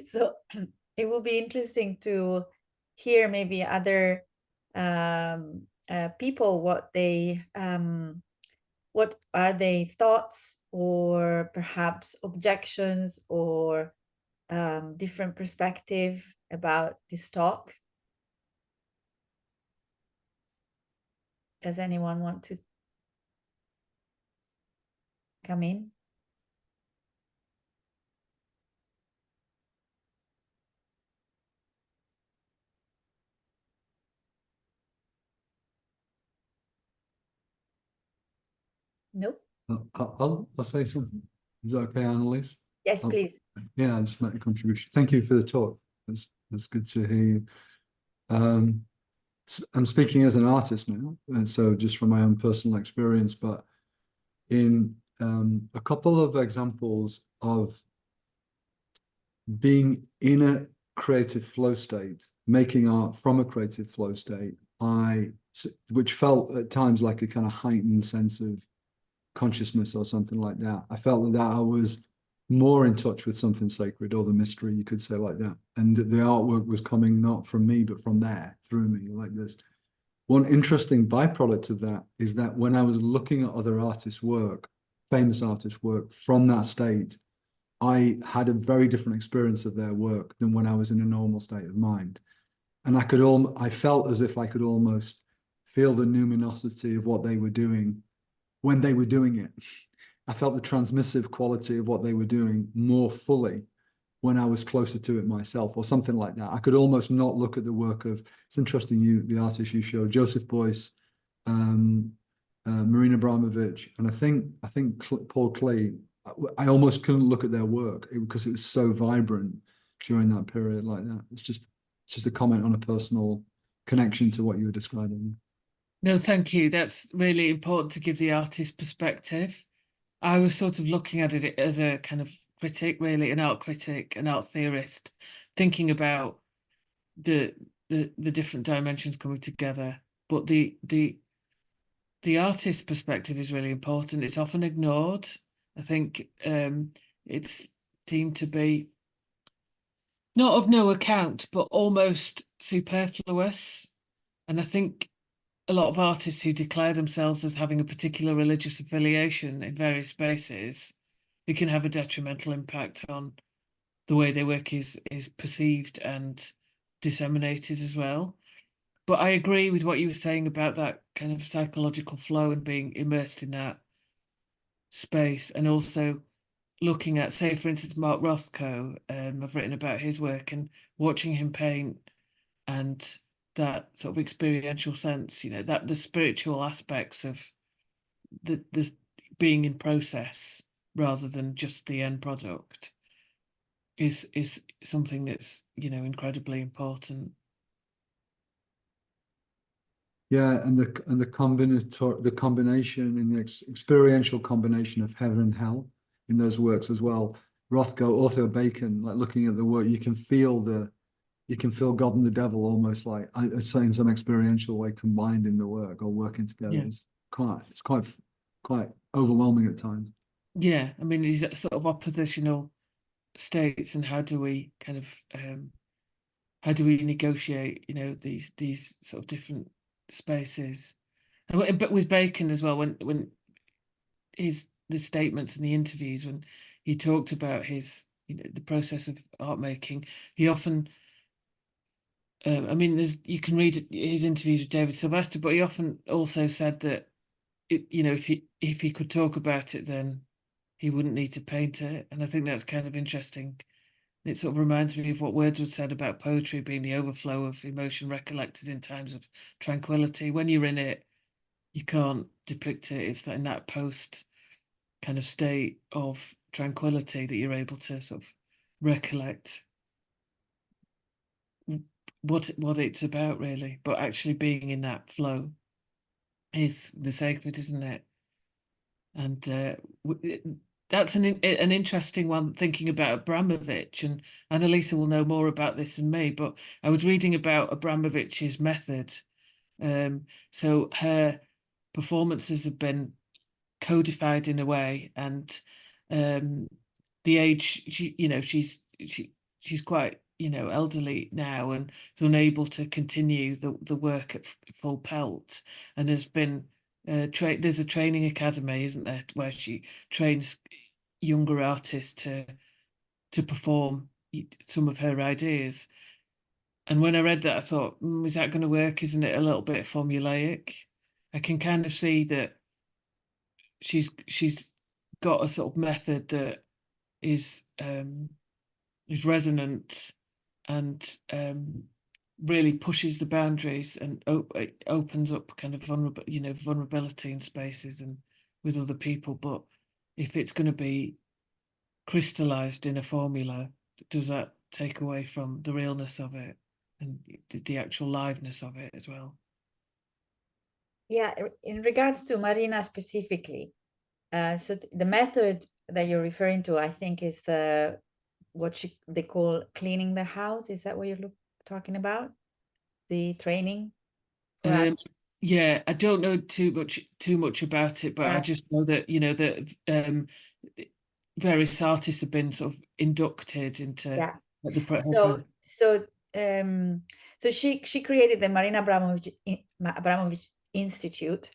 So it will be interesting to hear maybe other people what are their thoughts or perhaps objections or different perspective about this talk. Does anyone want to come in? Nope. I'll say something. Is that okay, Annalisa? Yes, please. Yeah, I'll just make a contribution. Thank you for the talk. That's good to hear you. I'm speaking as an artist now, and so just from my own personal experience, but in a couple of examples of being in a creative flow state, making art from a creative flow state, which felt at times like a kind of heightened sense of consciousness or something like that. I felt that I was more in touch with something sacred, or the mystery, you could say, like that. And the artwork was coming not from me, but from there, through me, like this. One interesting byproduct of that is that when I was looking at other artists' work, famous artists' work from that state, I had a very different experience of their work than when I was in a normal state of mind. And I felt as if I could almost feel the numinosity of what they were doing when they were doing it. I felt the transmissive quality of what they were doing more fully when I was closer to it myself, or something like that. I could almost not look at the work of, it's interesting, the artists you showed, Joseph Boyce, Marina Abramovich, and I think Paul Klee. I almost couldn't look at their work because it was so vibrant during that period like that. It's just a comment on a personal connection to what you were describing. No, thank you. That's really important to give the artist perspective. I was sort of looking at it as a kind of critic, really, an art critic, an art theorist, thinking about the different dimensions coming together. But the artist perspective is really important. It's often ignored. I think it's deemed to be not of no account, but almost superfluous. And I think a lot of artists who declare themselves as having a particular religious affiliation in various spaces, it can have a detrimental impact on the way their work is perceived and disseminated as well. But I agree with what you were saying about that kind of psychological flow and being immersed in that space, and also looking at, say, for instance, Mark Rothko. I've written about his work and watching him paint, and that sort of experiential sense, that the spiritual aspects of the being in process rather than just the end product is something that's incredibly important. Yeah, and the combination in the experiential combination of heaven and hell in those works as well. Rothko, also Bacon, like looking at the work, you can feel God and the devil almost like I'd say in some experiential way combined in the work or working together. Yeah. It's quite overwhelming at times. Yeah, I mean, these sort of oppositional states, and how do we negotiate, these sort of different spaces. But with Bacon as well, when the statements and the interviews, when he talked about his the process of art making, he often I mean, you can read his interviews with David Sylvester, but he often also said that if he could talk about it, then he wouldn't need to paint it. And I think that's kind of interesting. It sort of reminds me of what Wordsworth said about poetry being the overflow of emotion recollected in times of tranquility. When you're in it, you can't depict it. It's in that post kind of state of tranquility that you're able to sort of recollect what it's about, really. But actually being in that flow is the sacred, isn't it? And that's an interesting one, thinking about Abramovich, and Annalisa will know more about this than me, but I was reading about Abramovich's method. So her performances have been codified in a way, and the age she's quite elderly now, and is unable to continue the work at full pelt, and has been there's a training academy, isn't there, where she trains younger artists to perform some of her ideas. And when I read that, I thought, is that going to work? Isn't it a little bit formulaic? I can kind of see that she's got a sort of method that is resonant and really pushes the boundaries, and opens up kind of vulnerability in spaces and with other people. But if it's going to be crystallized in a formula, does that take away from the realness of it and the actual liveness of it as well? Yeah, in regards to Marina specifically, so the method that you're referring to, I think, is what they call cleaning the house. Is that what you're talking about? The training? Yeah, I don't know too much about it, but I just know that, you know, that various artists have been sort of inducted into so she created the Marina Abramovich Institute,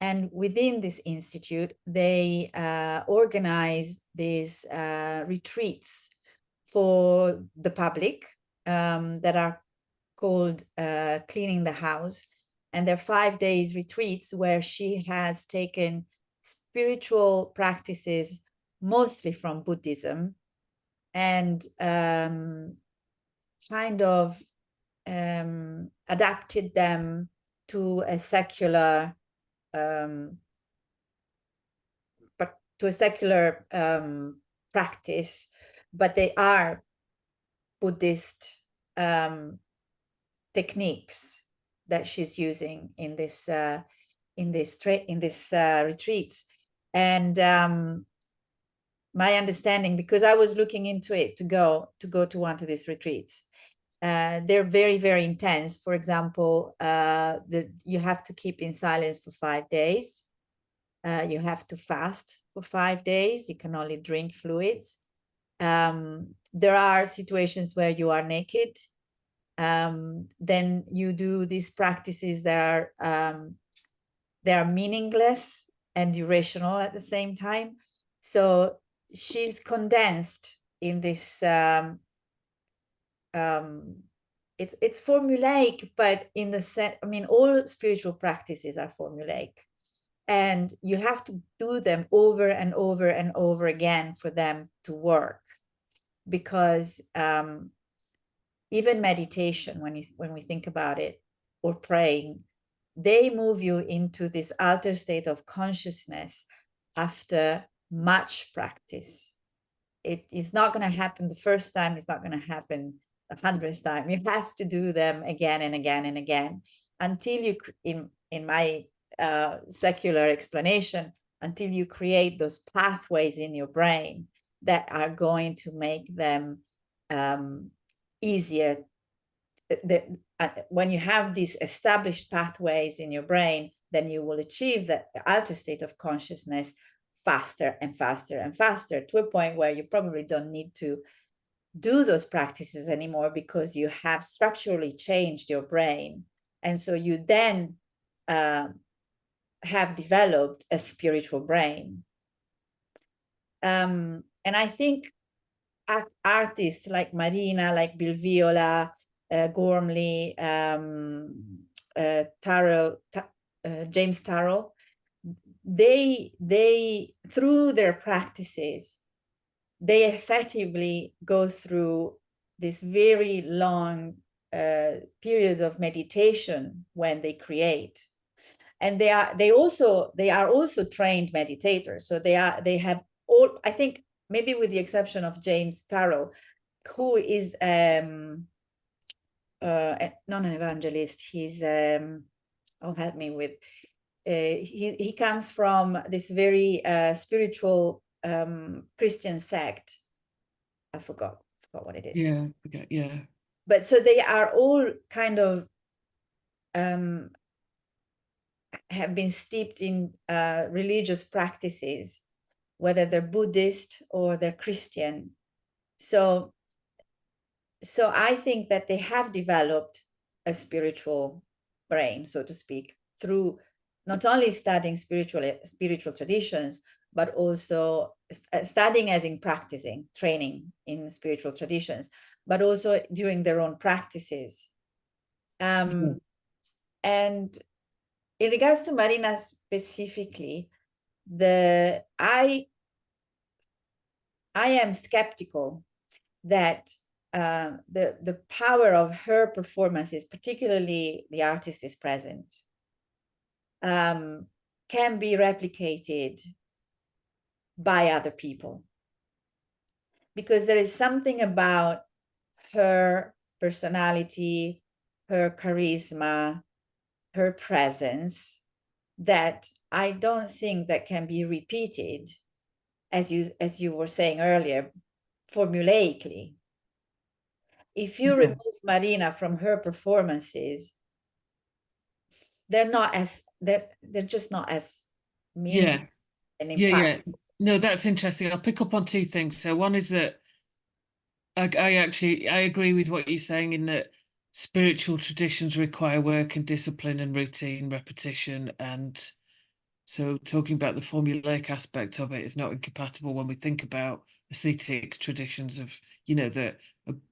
and within this institute they organize these retreats for the public that are called Cleaning the House, and they're 5 days retreats where she has taken spiritual practices mostly from Buddhism and kind of adapted them to a secular practice, but they are Buddhist techniques that she's using in this retreats. And my understanding, because I was looking into it to go to one of these retreats, they're very, very intense. For example, you have to keep in silence for 5 days. You have to fast for 5 days. You can only drink fluids. There are situations where you are naked. Then you do these practices that are meaningless and durational at the same time. So she's condensed in this it's formulaic, but in the sense, I mean, all spiritual practices are formulaic, and you have to do them over and over and over again for them to work, because even meditation, when we think about it, or praying, they move you into this altered state of consciousness after much practice. It is not going to happen the first time. It's not going to happen the 100th time. You have to do them again and again and again until you, in my secular explanation, until you create those pathways in your brain that are going to make them easier. When you have these established pathways in your brain, then you will achieve that altered state of consciousness faster and faster and faster, to a point where you probably don't need to do those practices anymore, because you have structurally changed your brain. And so you then have developed a spiritual brain. And I think artists like Marina, like Bill Viola, Gormley, James Tarrow, they through their practices, they effectively go through this very long periods of meditation when they create. And they are also trained meditators. So they have all, I think, maybe with the exception of James Tarrow, who is not an evangelist. He's help me with. He comes from this very spiritual Christian sect. I forgot what it is. Yeah, yeah. But so they are all kind of have been steeped in religious practices, whether they're Buddhist or they're Christian. So I think that they have developed a spiritual brain, so to speak, through not only studying spiritual traditions, but also studying as in practicing, training in spiritual traditions, but also during their own practices. And in regards to Marina specifically, I am skeptical that the power of her performances, particularly The Artist is Present, can be replicated by other people, because there is something about her personality, her charisma, her presence that I don't think that can be repeated, as you were saying earlier, formulaically. If you remove Marina from her performances, they're just not as meaning and Yeah. impact. No, that's interesting. I'll pick up on two things. So one is that I agree with what you're saying in that spiritual traditions require work and discipline and routine, repetition, and so talking about the formulaic aspect of it is not incompatible when we think about ascetic traditions of, the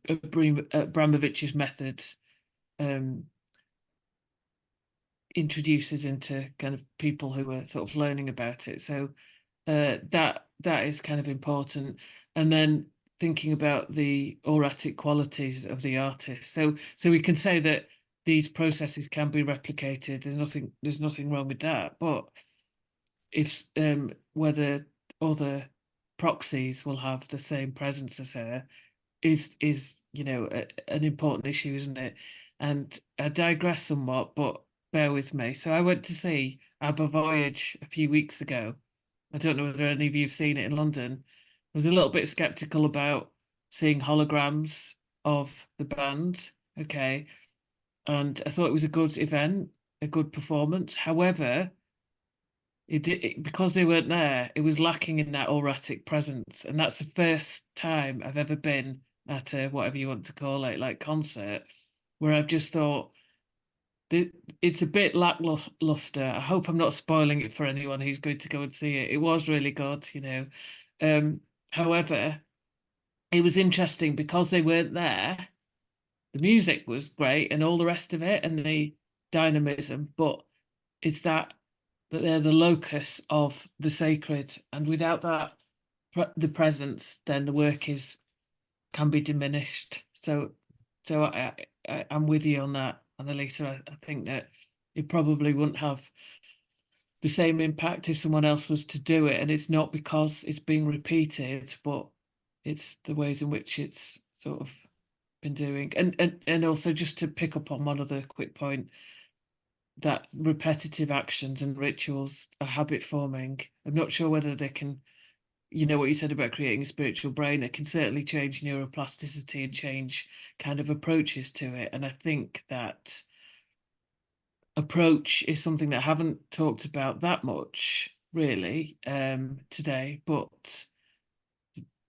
Abramovich's methods introduces into kind of people who are sort of learning about it. So that is kind of important. And then thinking about the auratic qualities of the artist. So we can say that these processes can be replicated. There's nothing wrong with that. But if whether other proxies will have the same presence as her is an important issue, isn't it? And I digress somewhat, but bear with me. So I went to see ABBA Voyage a few weeks ago. I don't know whether any of you have seen it in London. I was a little bit skeptical about seeing holograms of the band. Okay. And I thought it was a good event, a good performance. However, because they weren't there, it was lacking in that auratic presence. And that's the first time I've ever been at a, whatever you want to call it, like concert, where I've just thought, it's a bit lackluster. I hope I'm not spoiling it for anyone who's going to go and see it. It was really good, However, it was interesting because they weren't there. The music was great and all the rest of it and the dynamism, but it's that they're the locus of the sacred, and without that, the presence, then the work can be diminished. So I'm with you on that, Annalisa. I think that it probably wouldn't have the same impact if someone else was to do it, and it's not because it's being repeated, but it's the ways in which it's sort of been doing. And also, just to pick up on one other quick point, that repetitive actions and rituals are habit forming. I'm not sure whether they can, what you said about creating a spiritual brain, it can certainly change neuroplasticity and change kind of approaches to it. And I think that approach is something that I haven't talked about that much really today, but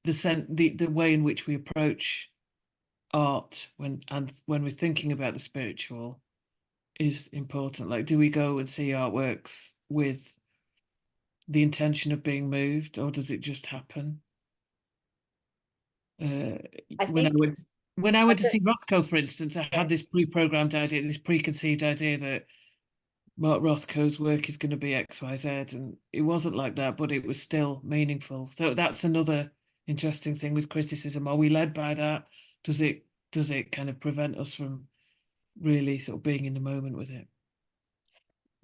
the way in which we approach art when we're thinking about the spiritual is important. Like, do we go and see artworks with the intention of being moved, or does it just happen? When I went to see Rothko, for instance, I had this pre-programmed idea, this preconceived idea that Mark Rothko's work is going to be X, Y, Z, and it wasn't like that, but it was still meaningful. So that's another interesting thing with criticism. Are we led by that? Does it kind of prevent us from really sort of being in the moment with it?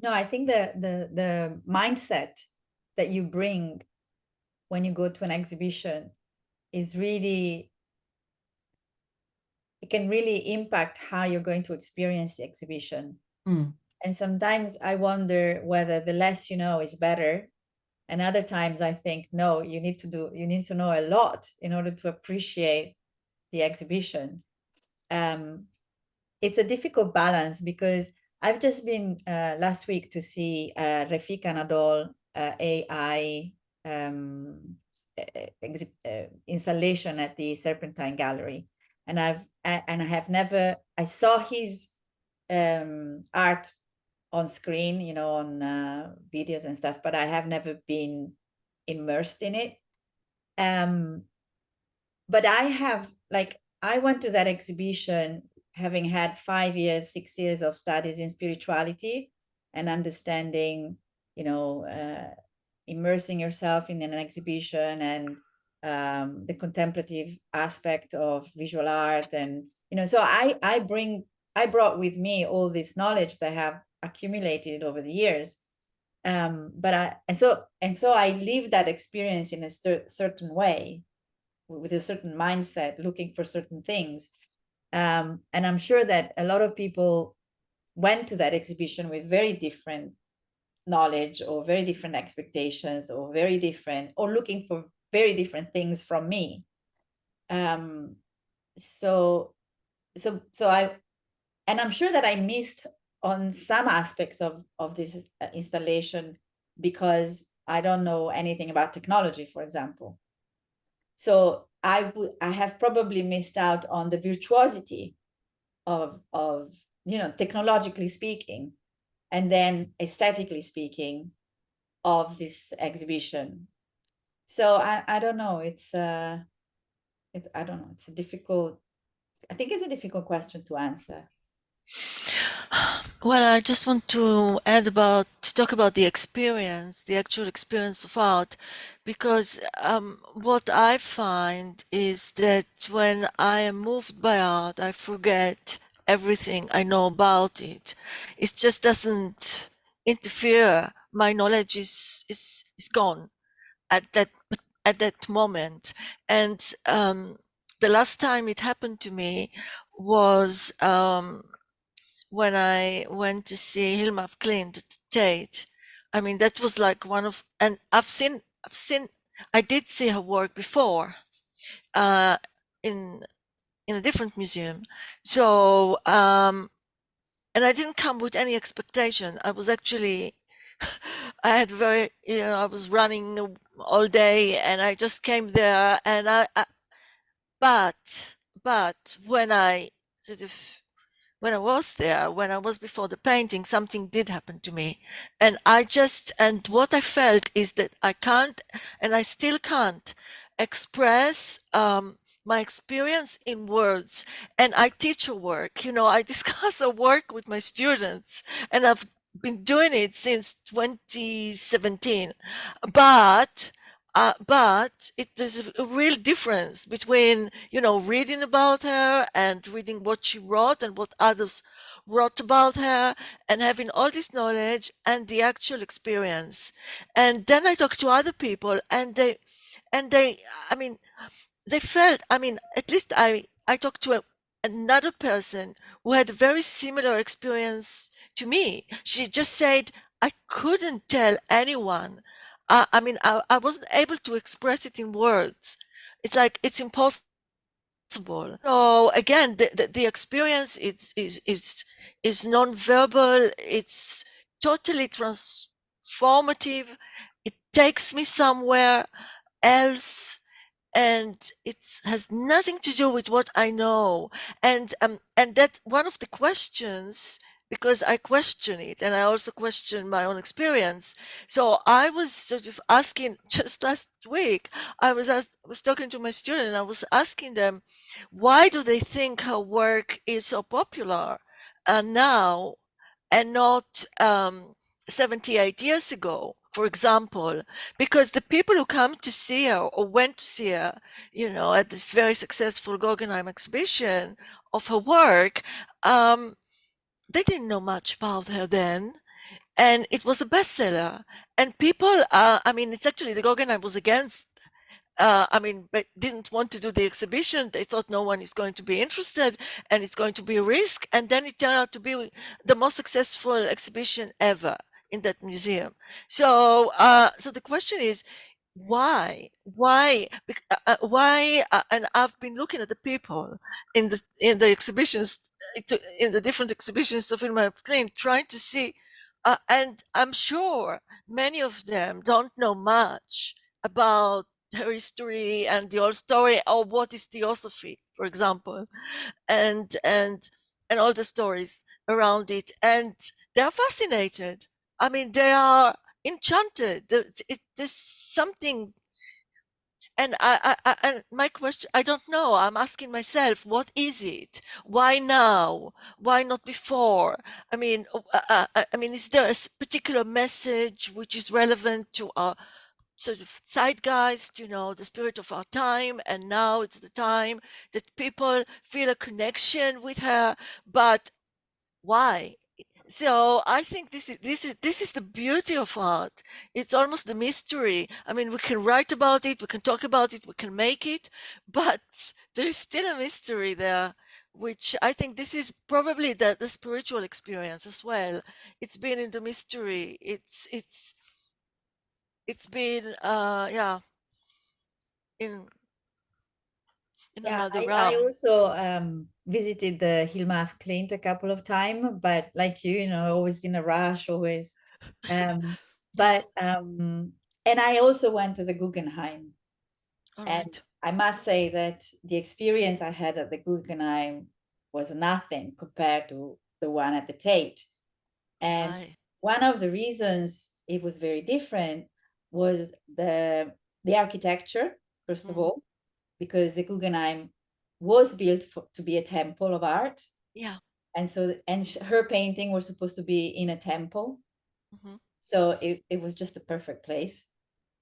No, I think the mindset that you bring when you go to an exhibition is really, it can really impact how you're going to experience the exhibition. And sometimes I wonder whether the less you know is better. And other times I think, no, you need to know a lot in order to appreciate the exhibition. It's a difficult balance because I've just been last week to see Refik Anadol AI installation at the Serpentine Gallery, and I saw his art on screen, on videos and stuff, but I have never been immersed in it. But I went to that exhibition having had 5 years, 6 years of studies in spirituality and understanding, immersing yourself in an exhibition and the contemplative aspect of visual art. And, so I brought with me all this knowledge that I have accumulated over the years. So I live that experience in a certain way, with a certain mindset, looking for certain things. And I'm sure that a lot of people went to that exhibition with very different knowledge or very different expectations or looking for very different things from me. And I'm sure that I missed on some aspects of this installation because I don't know anything about technology, for example. So I have probably missed out on the virtuosity of technologically speaking, and then aesthetically speaking, of this exhibition. So I don't know. I don't know. It's a difficult. I think it's a difficult question to answer. Well, I just want to talk about the experience, the actual experience of art, because what I find is that when I am moved by art, I forget everything I know about it. It just doesn't interfere. My knowledge is gone at that moment. And the last time it happened to me was when I went to see Hilma af Klint at Tate. I mean, that was like and I did see her work before in a different museum. So, and I didn't come with any expectation. I was actually, I had I was running all day and I just came there and but when I sort of when I was there, when I was before the painting, something did happen to me. And what I felt is that I can't, and I still can't, express my experience in words. And I teach her work, I discuss her work with my students, and I've been doing it since 2017. But there's a real difference between, reading about her and reading what she wrote and what others wrote about her and having all this knowledge and the actual experience. And then I talk to other people and they, I mean, they felt, at least I talked to another person who had a very similar experience to me. She just said, I couldn't tell anyone. I wasn't able to express it in words. It's like, it's impossible. So again, the experience is non-verbal. It's totally transformative. It takes me somewhere else, and it has nothing to do with what I know. And that one of the questions, because I question it and I also question my own experience. So I was sort of asking just last week, I was talking to my student and I was asking them, why do they think her work is so popular now and not 78 years ago, for example? Because the people who come to see her or went to see her, at this very successful Guggenheim exhibition of her work, they didn't know much about her then. And it was a bestseller. And people, it's actually the Guggenheim was against but didn't want to do the exhibition. They thought no one is going to be interested and it's going to be a risk. And then it turned out to be the most successful exhibition ever in that museum. So, so the question is, why? And I've been looking at the people in the exhibitions, in the different exhibitions of Hilma af Klint, trying to see, and I'm sure many of them don't know much about her history and the whole story, or what is theosophy, for example, and all the stories around it, and they're fascinated. They are enchanted. There's something, and and my question, I don't know. I'm asking myself, what is it? Why now? Why not before? Is there a particular message which is relevant to our sort of zeitgeist, the spirit of our time, and now it's the time that people feel a connection with her, but why? So I think this is the beauty of art. It's almost the mystery. We can write about it, we can talk about it, we can make it, but there's still a mystery there, which I think this is probably the spiritual experience as well. It's been in the mystery. It's been in Yeah, another I realm. also visited the Hilma af Klint a couple of times, but like you know, always in a rush, always. And I also went to the Guggenheim. All And right. I must say that the experience I had at the Guggenheim was nothing compared to the one at the Tate. And Right. one of the reasons it was very different was the architecture, first of all, because the Guggenheim was built to be a temple of art. Yeah. And so, her painting was supposed to be in a temple. So it was just the perfect place.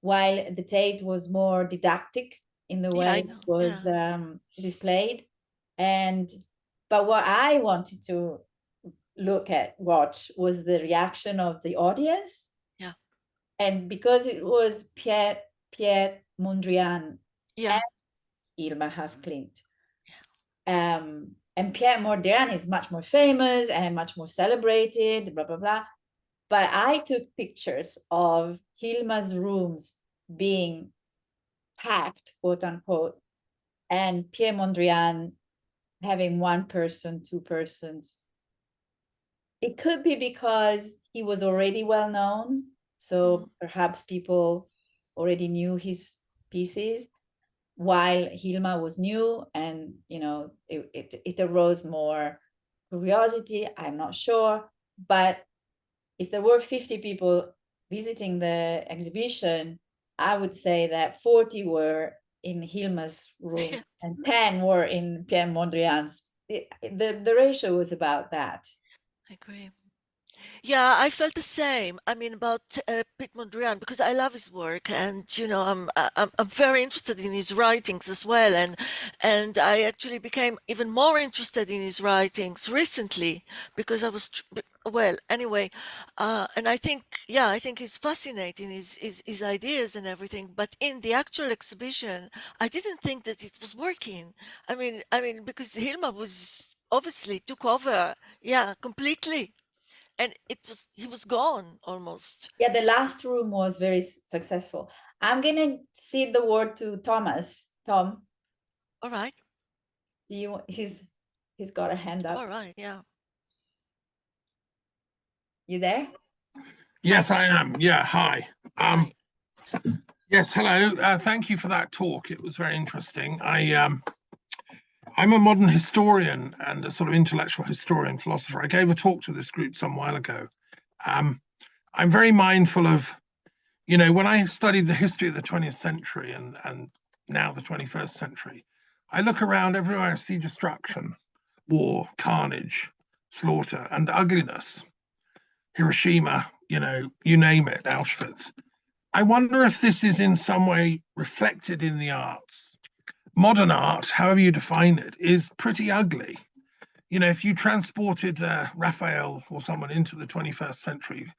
While the Tate was more didactic in the Yeah, way I it know. was Yeah. displayed. But what I wanted to watch was the reaction of the audience. Yeah. And because it was Pierre Mondrian Yeah. and Hilma af Klint. And Pierre Mondrian is much more famous and much more celebrated, blah, blah, blah. But I took pictures of Hilma's rooms being packed, quote unquote, and Pierre Mondrian having one person, two persons. It could be because he was already well known, so perhaps people already knew his pieces, while Hilma was new, and you know it arose more curiosity. I'm not sure, but if there were 50 people visiting the exhibition, I would say that 40 were in Hilma's room and 10 were in Pierre Mondrian's. The ratio was about that. I agree. Yeah, I felt the same. I mean, about Piet Mondrian, because I love his work, and you know, I'm very interested in his writings as well, and I actually became even more interested in his writings recently because I was well, anyway, and I think, yeah, I think he's fascinating, his ideas and everything. But in the actual exhibition, I didn't think that it was working. I mean, because Hilma was obviously took over, yeah, completely. And he was gone almost. Yeah, the last room was very successful. I'm gonna cede the word to Thomas. Tom, All right. he's got a hand up. All right. Yeah. You there? Yes, I am. Yeah, hi. Hi. Yes, hello. Thank you for that talk. It was very interesting. I'm a modern historian and a sort of intellectual historian, philosopher. I gave a talk to this group some while ago. I'm very mindful of, you know, when I studied the history of the 20th century and now the 21st century, I look around everywhere, I see destruction, war, carnage, slaughter, and ugliness. Hiroshima, you know, you name it, Auschwitz. I wonder if this is in some way reflected in the arts. Modern art, however you define it, is pretty ugly. You know, if you transported Raphael or someone into the 21st century,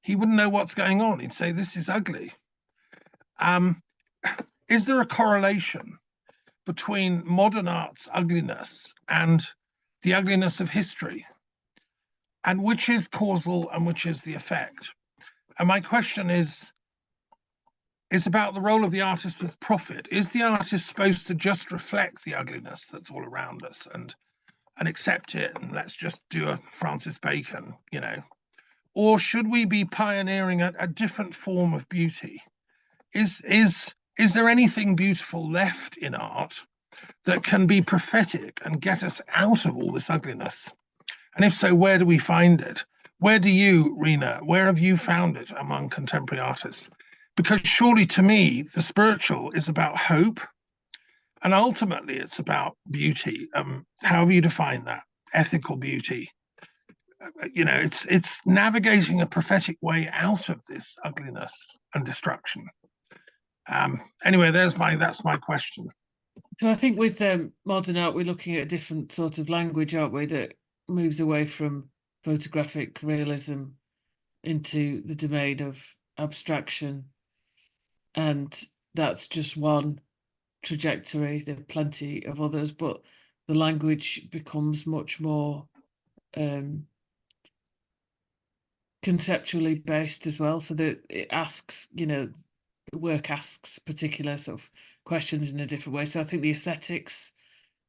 he wouldn't know what's going on. He'd say, this is ugly. Is there a correlation between modern art's ugliness and the ugliness of history? And which is causal and which is the effect? And my question is about the role of the artist as prophet. Is the artist supposed to just reflect the ugliness that's all around us and accept it, and let's just do a Francis Bacon, you know? Or should we be pioneering a different form of beauty? Is there anything beautiful left in art that can be prophetic and get us out of all this ugliness? And if so, where do we find it? Where do you, Rina, where have you found it among contemporary artists? Because surely to me, the spiritual is about hope, and ultimately it's about beauty. However you define that, ethical beauty. You know, it's navigating a prophetic way out of this ugliness and destruction. Anyway, that's my question. So I think with modern art, we're looking at a different sort of language, aren't we, that moves away from photographic realism into the domain of abstraction. And that's just one trajectory. There are plenty of others, but the language becomes much more conceptually based as well. So that it asks, you know, the work asks particular sort of questions in a different way. So I think the aesthetics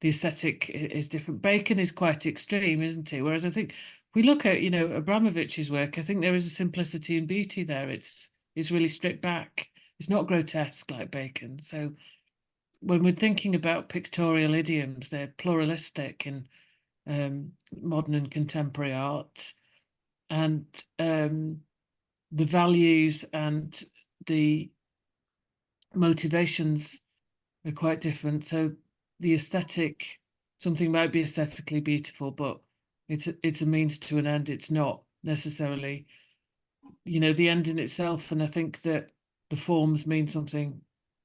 the aesthetic is different. Bacon is quite extreme, isn't he? Whereas I think if we look at, you know, Abramovich's work, I think there is a simplicity and beauty there. It's really stripped back. It's not grotesque like Bacon. So when we're thinking about pictorial idioms, they're pluralistic in modern and contemporary art, and the values and the motivations are quite different. So the aesthetic, something might be aesthetically beautiful, but it's a means to an end. It's not necessarily, you know, the end in itself. And I think that the forms mean something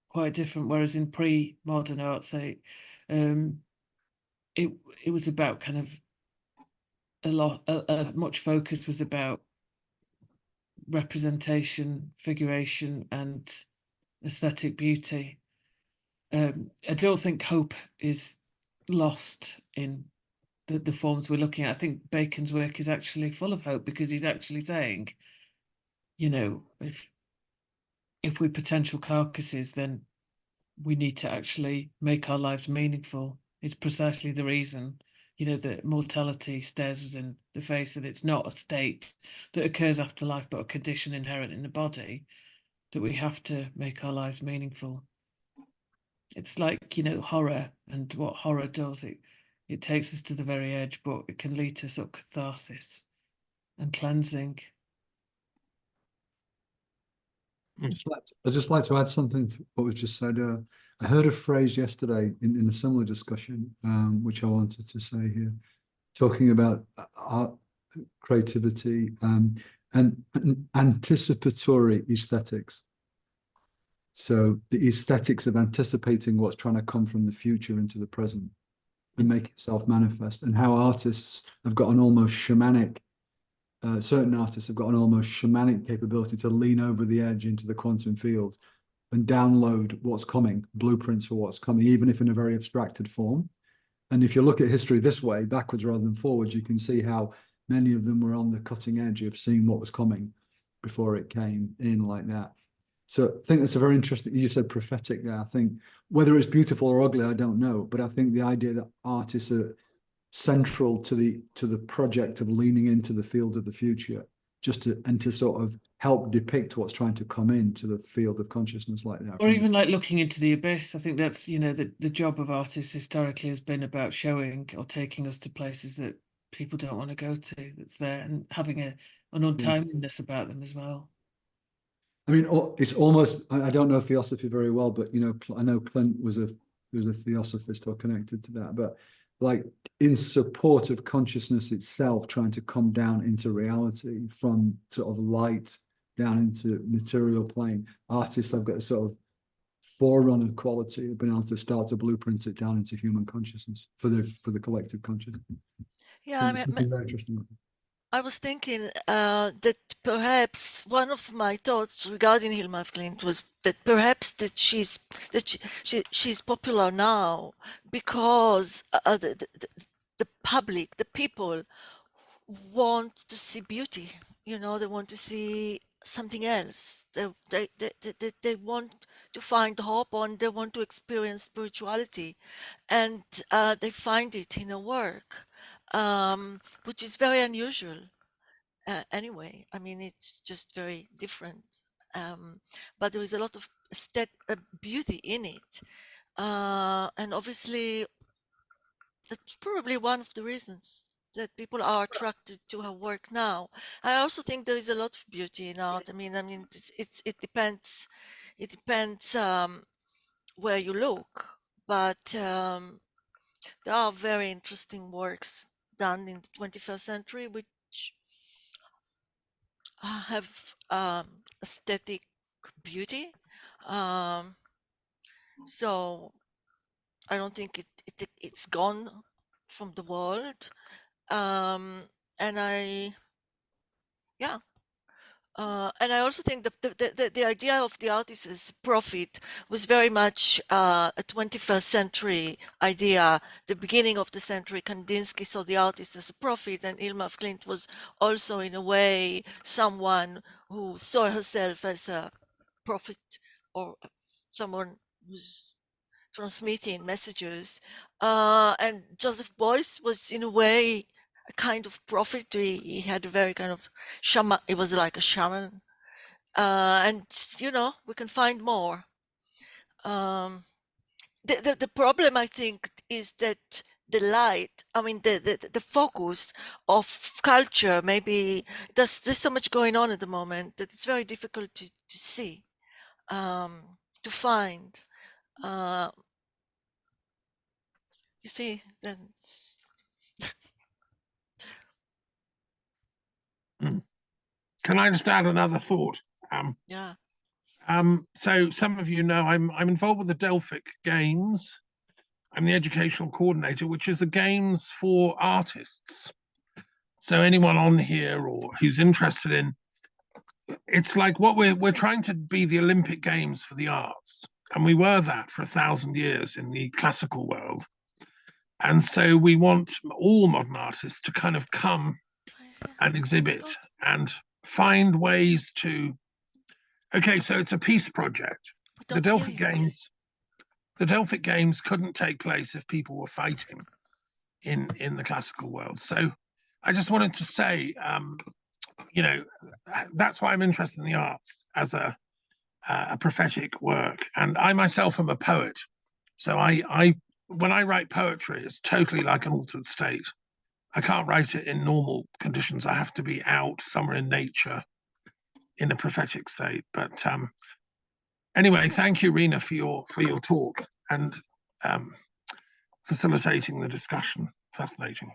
quite different. Whereas in pre-modern art, say, it was about kind of much focus was about representation, figuration, and aesthetic beauty. I don't think hope is lost in the forms we're looking at. I think Bacon's work is actually full of hope, because he's actually saying, you know, if we're potential carcasses, then we need to actually make our lives meaningful. It's precisely the reason, you know, that mortality stares us in the face, that it's not a state that occurs after life, but a condition inherent in the body, that we have to make our lives meaningful. It's like, you know, horror, and what horror does, it takes us to the very edge, but it can lead to sort of catharsis and cleansing. I'd just like to add something to what was just said. I heard a phrase yesterday in a similar discussion, which I wanted to say here, talking about art, creativity, and anticipatory aesthetics. So the aesthetics of anticipating what's trying to come from the future into the present and make itself manifest, and how artists have got an almost shamanic, certain artists have got an almost shamanic capability to lean over the edge into the quantum field and download what's coming, blueprints for what's coming, even if in a very abstracted form. And if you look at history this way, backwards rather than forwards, you can see how many of them were on the cutting edge of seeing what was coming before it came in like that. So I think that's a very interesting, you said prophetic there. I think whether it's beautiful or ugly, I don't know, but I think the idea that artists are central to the project of leaning into the field of the future, to sort of help depict what's trying to come into the field of consciousness like that. Or even like looking into the abyss. I think that's, you know, the job of artists historically has been about showing or taking us to places that people don't want to go to, that's there, and having an untimeliness about them as well. I mean, it's almost, I don't know theosophy very well, but, you know, I know Clint was a theosophist or connected to that, but like in support of consciousness itself, trying to come down into reality from sort of light down into material plane, artists have got a sort of forerunner quality of being able to start to blueprint it down into human consciousness for the collective consciousness. Yeah, so something very interesting. I was thinking that perhaps one of my thoughts regarding Hilma af Klint was that perhaps that she's popular now because the public, the people, want to see beauty. You know, they want to see something else. They want to find hope, and they want to experience spirituality, and they find it in her work, which is very unusual. Anyway, I mean, it's just very different, but there is a lot of beauty in it, and obviously that's probably one of the reasons that people are attracted to her work now. I also think there is a lot of beauty in art. I mean, it depends. It depends where you look, but there are very interesting works done in the 21st century which have aesthetic beauty. So I don't think it's gone from the world. And I also think the idea of the artist as prophet was very much a 21st century idea. The beginning of the century, Kandinsky saw the artist as a prophet, and Hilma af Klint was also, in a way, someone who saw herself as a prophet, or someone who's transmitting messages. And Joseph Boyce was in a way a kind of prophet. He had a very kind of shaman. It was like a shaman. And you know, we can find more. The problem, I think, is that the light, I mean, the focus of culture, maybe there's so much going on at the moment that it's very difficult to see, to find. You see, then. Can I just add another thought? Yeah. So some of you know I'm involved with the Delphic Games. I'm the educational coordinator, which is a games for artists. So anyone on here or who's interested in, it's like what we're trying to be the Olympic Games for the arts, and we were that for 1,000 years in the classical world. And so we want all modern artists to kind of come and exhibit and find ways to. Okay, so it's a peace project. The Delphic Games couldn't take place if people were fighting in the classical world. So I just wanted to say, you know, that's why I'm interested in the arts as a prophetic work. And I myself am a poet. So I when I write poetry, it's totally like an altered state. I can't write it in normal conditions. I have to be out somewhere in nature in a prophetic state. But anyway, thank you, Rina, for your talk and facilitating the discussion. Fascinating.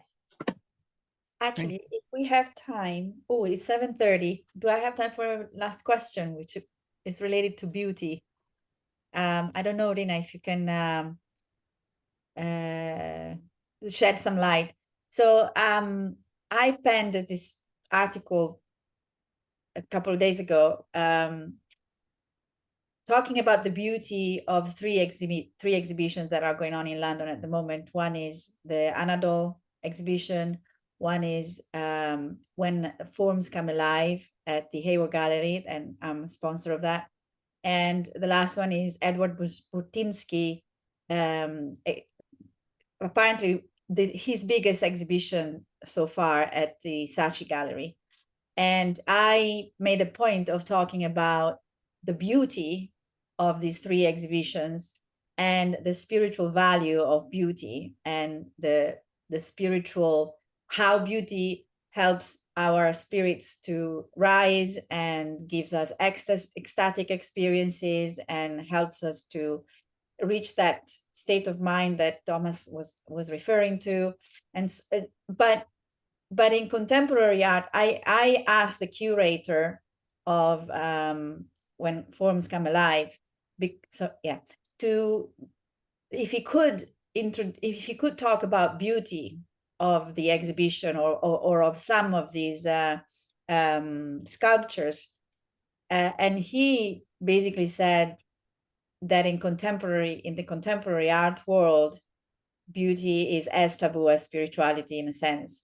Actually, if we have time, oh, it's 7:30. Do I have time for a last question, which is related to beauty? I don't know, Rina, if you can shed some light. So I penned this article a couple of days ago, talking about the beauty of three exhibitions that are going on in London at the moment. One is the Anadol exhibition. One is When Forms Come Alive at the Hayward Gallery, and I'm a sponsor of that. And the last one is Edward Burtynsky, apparently his biggest exhibition so far at the SASIG Gallery. And I made a point of talking about the beauty of these three exhibitions and the spiritual value of beauty and the spiritual, how beauty helps our spirits to rise and gives us ecstatic experiences and helps us to reach that state of mind that Thomas was referring to. And but in contemporary art, I asked the curator of When Forms Come Alive, if he could talk about beauty of the exhibition or of some of these sculptures, and he basically said that in the contemporary art world, beauty is as taboo as spirituality in a sense.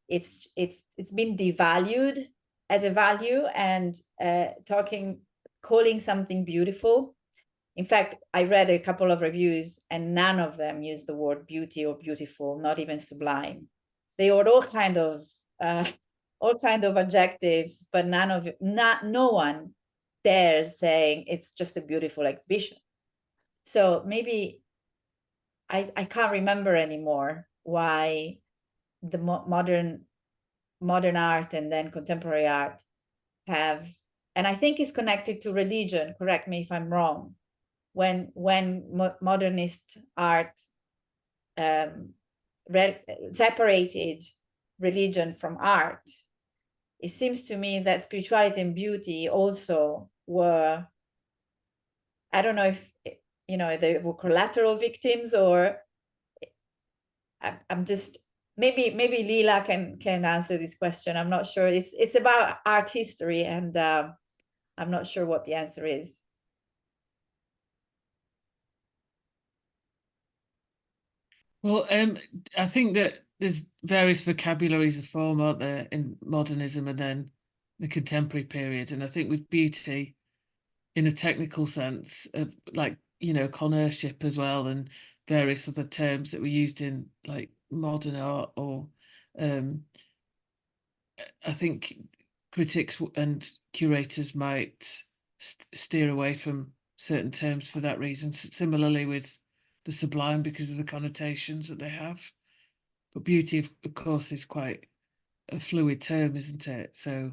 It's been devalued as a value, and calling something beautiful. In fact, I read a couple of reviews and none of them used the word beauty or beautiful, not even sublime. They were all kind of adjectives, but no one dares saying it's just a beautiful exhibition. So maybe I can't remember anymore why the modern art and then contemporary art have, and I think it's connected to religion, correct me if I'm wrong, when modernist art separated religion from art, it seems to me that spirituality and beauty also were, I don't know if they were collateral victims, or I'm just, maybe Lila can answer this question. I'm not sure. It's about art history, and I'm not sure what the answer is. Well, I think that there's various vocabularies of form, aren't there, in modernism and then the contemporary period. And I think with beauty, in a technical sense, like you know, connoisseurship as well, and various other terms that were used in like modern art, or I think critics and curators might steer away from certain terms for that reason. Similarly with the sublime, because of the connotations that they have. But beauty, of course, is quite a fluid term, isn't it? So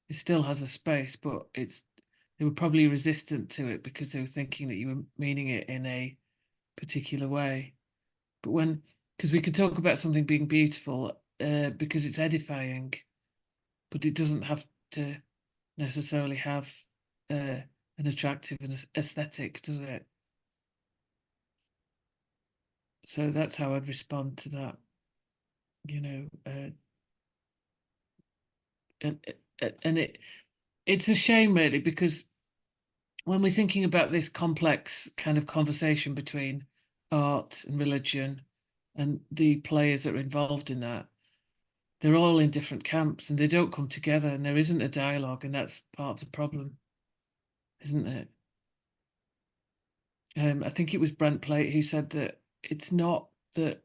it still has a space, but they were probably resistant to it because they were thinking that you were meaning it in a particular way. But because we could talk about something being beautiful because it's edifying, but it doesn't have to necessarily have an attractive and aesthetic, does it? So that's how I'd respond to that, you know. And it's a shame, really, because when we're thinking about this complex kind of conversation between art and religion and the players that are involved in that, they're all in different camps and they don't come together, and there isn't a dialogue, and that's part of the problem, isn't it? I think it was Brent Plate who said that it's not that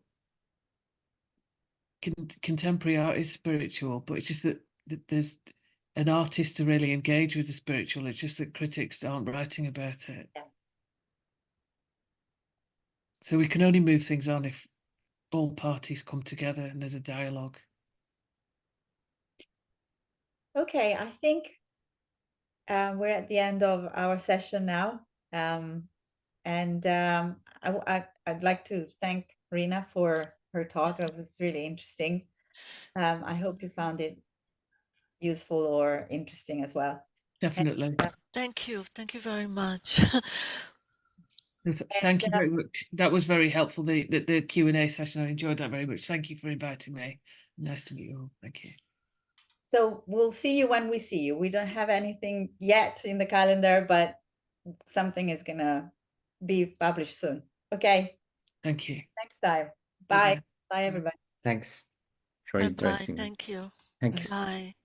contemporary art is spiritual, but it's just that there's an artist to really engage with the spiritual. It's just that critics aren't writing about it. Yeah. So we can only move things on if all parties come together and there's a dialogue. Okay, I think we're at the end of our session now. I'd like to thank Rina for her talk. It was really interesting. I hope you found it useful or interesting as well. Definitely. Thank you very much. Thank you very much. That was very helpful. The Q&A session, I enjoyed that very much. Thank you for inviting me. Nice to meet you all. Thank you. So we'll see you when we see you. We don't have anything yet in the calendar, but something is gonna be published soon. Okay. Thank you. Next time. Bye-bye. Bye. Bye, everybody. Thanks. Bye Very bye. interesting. Thank you. Thanks. Bye.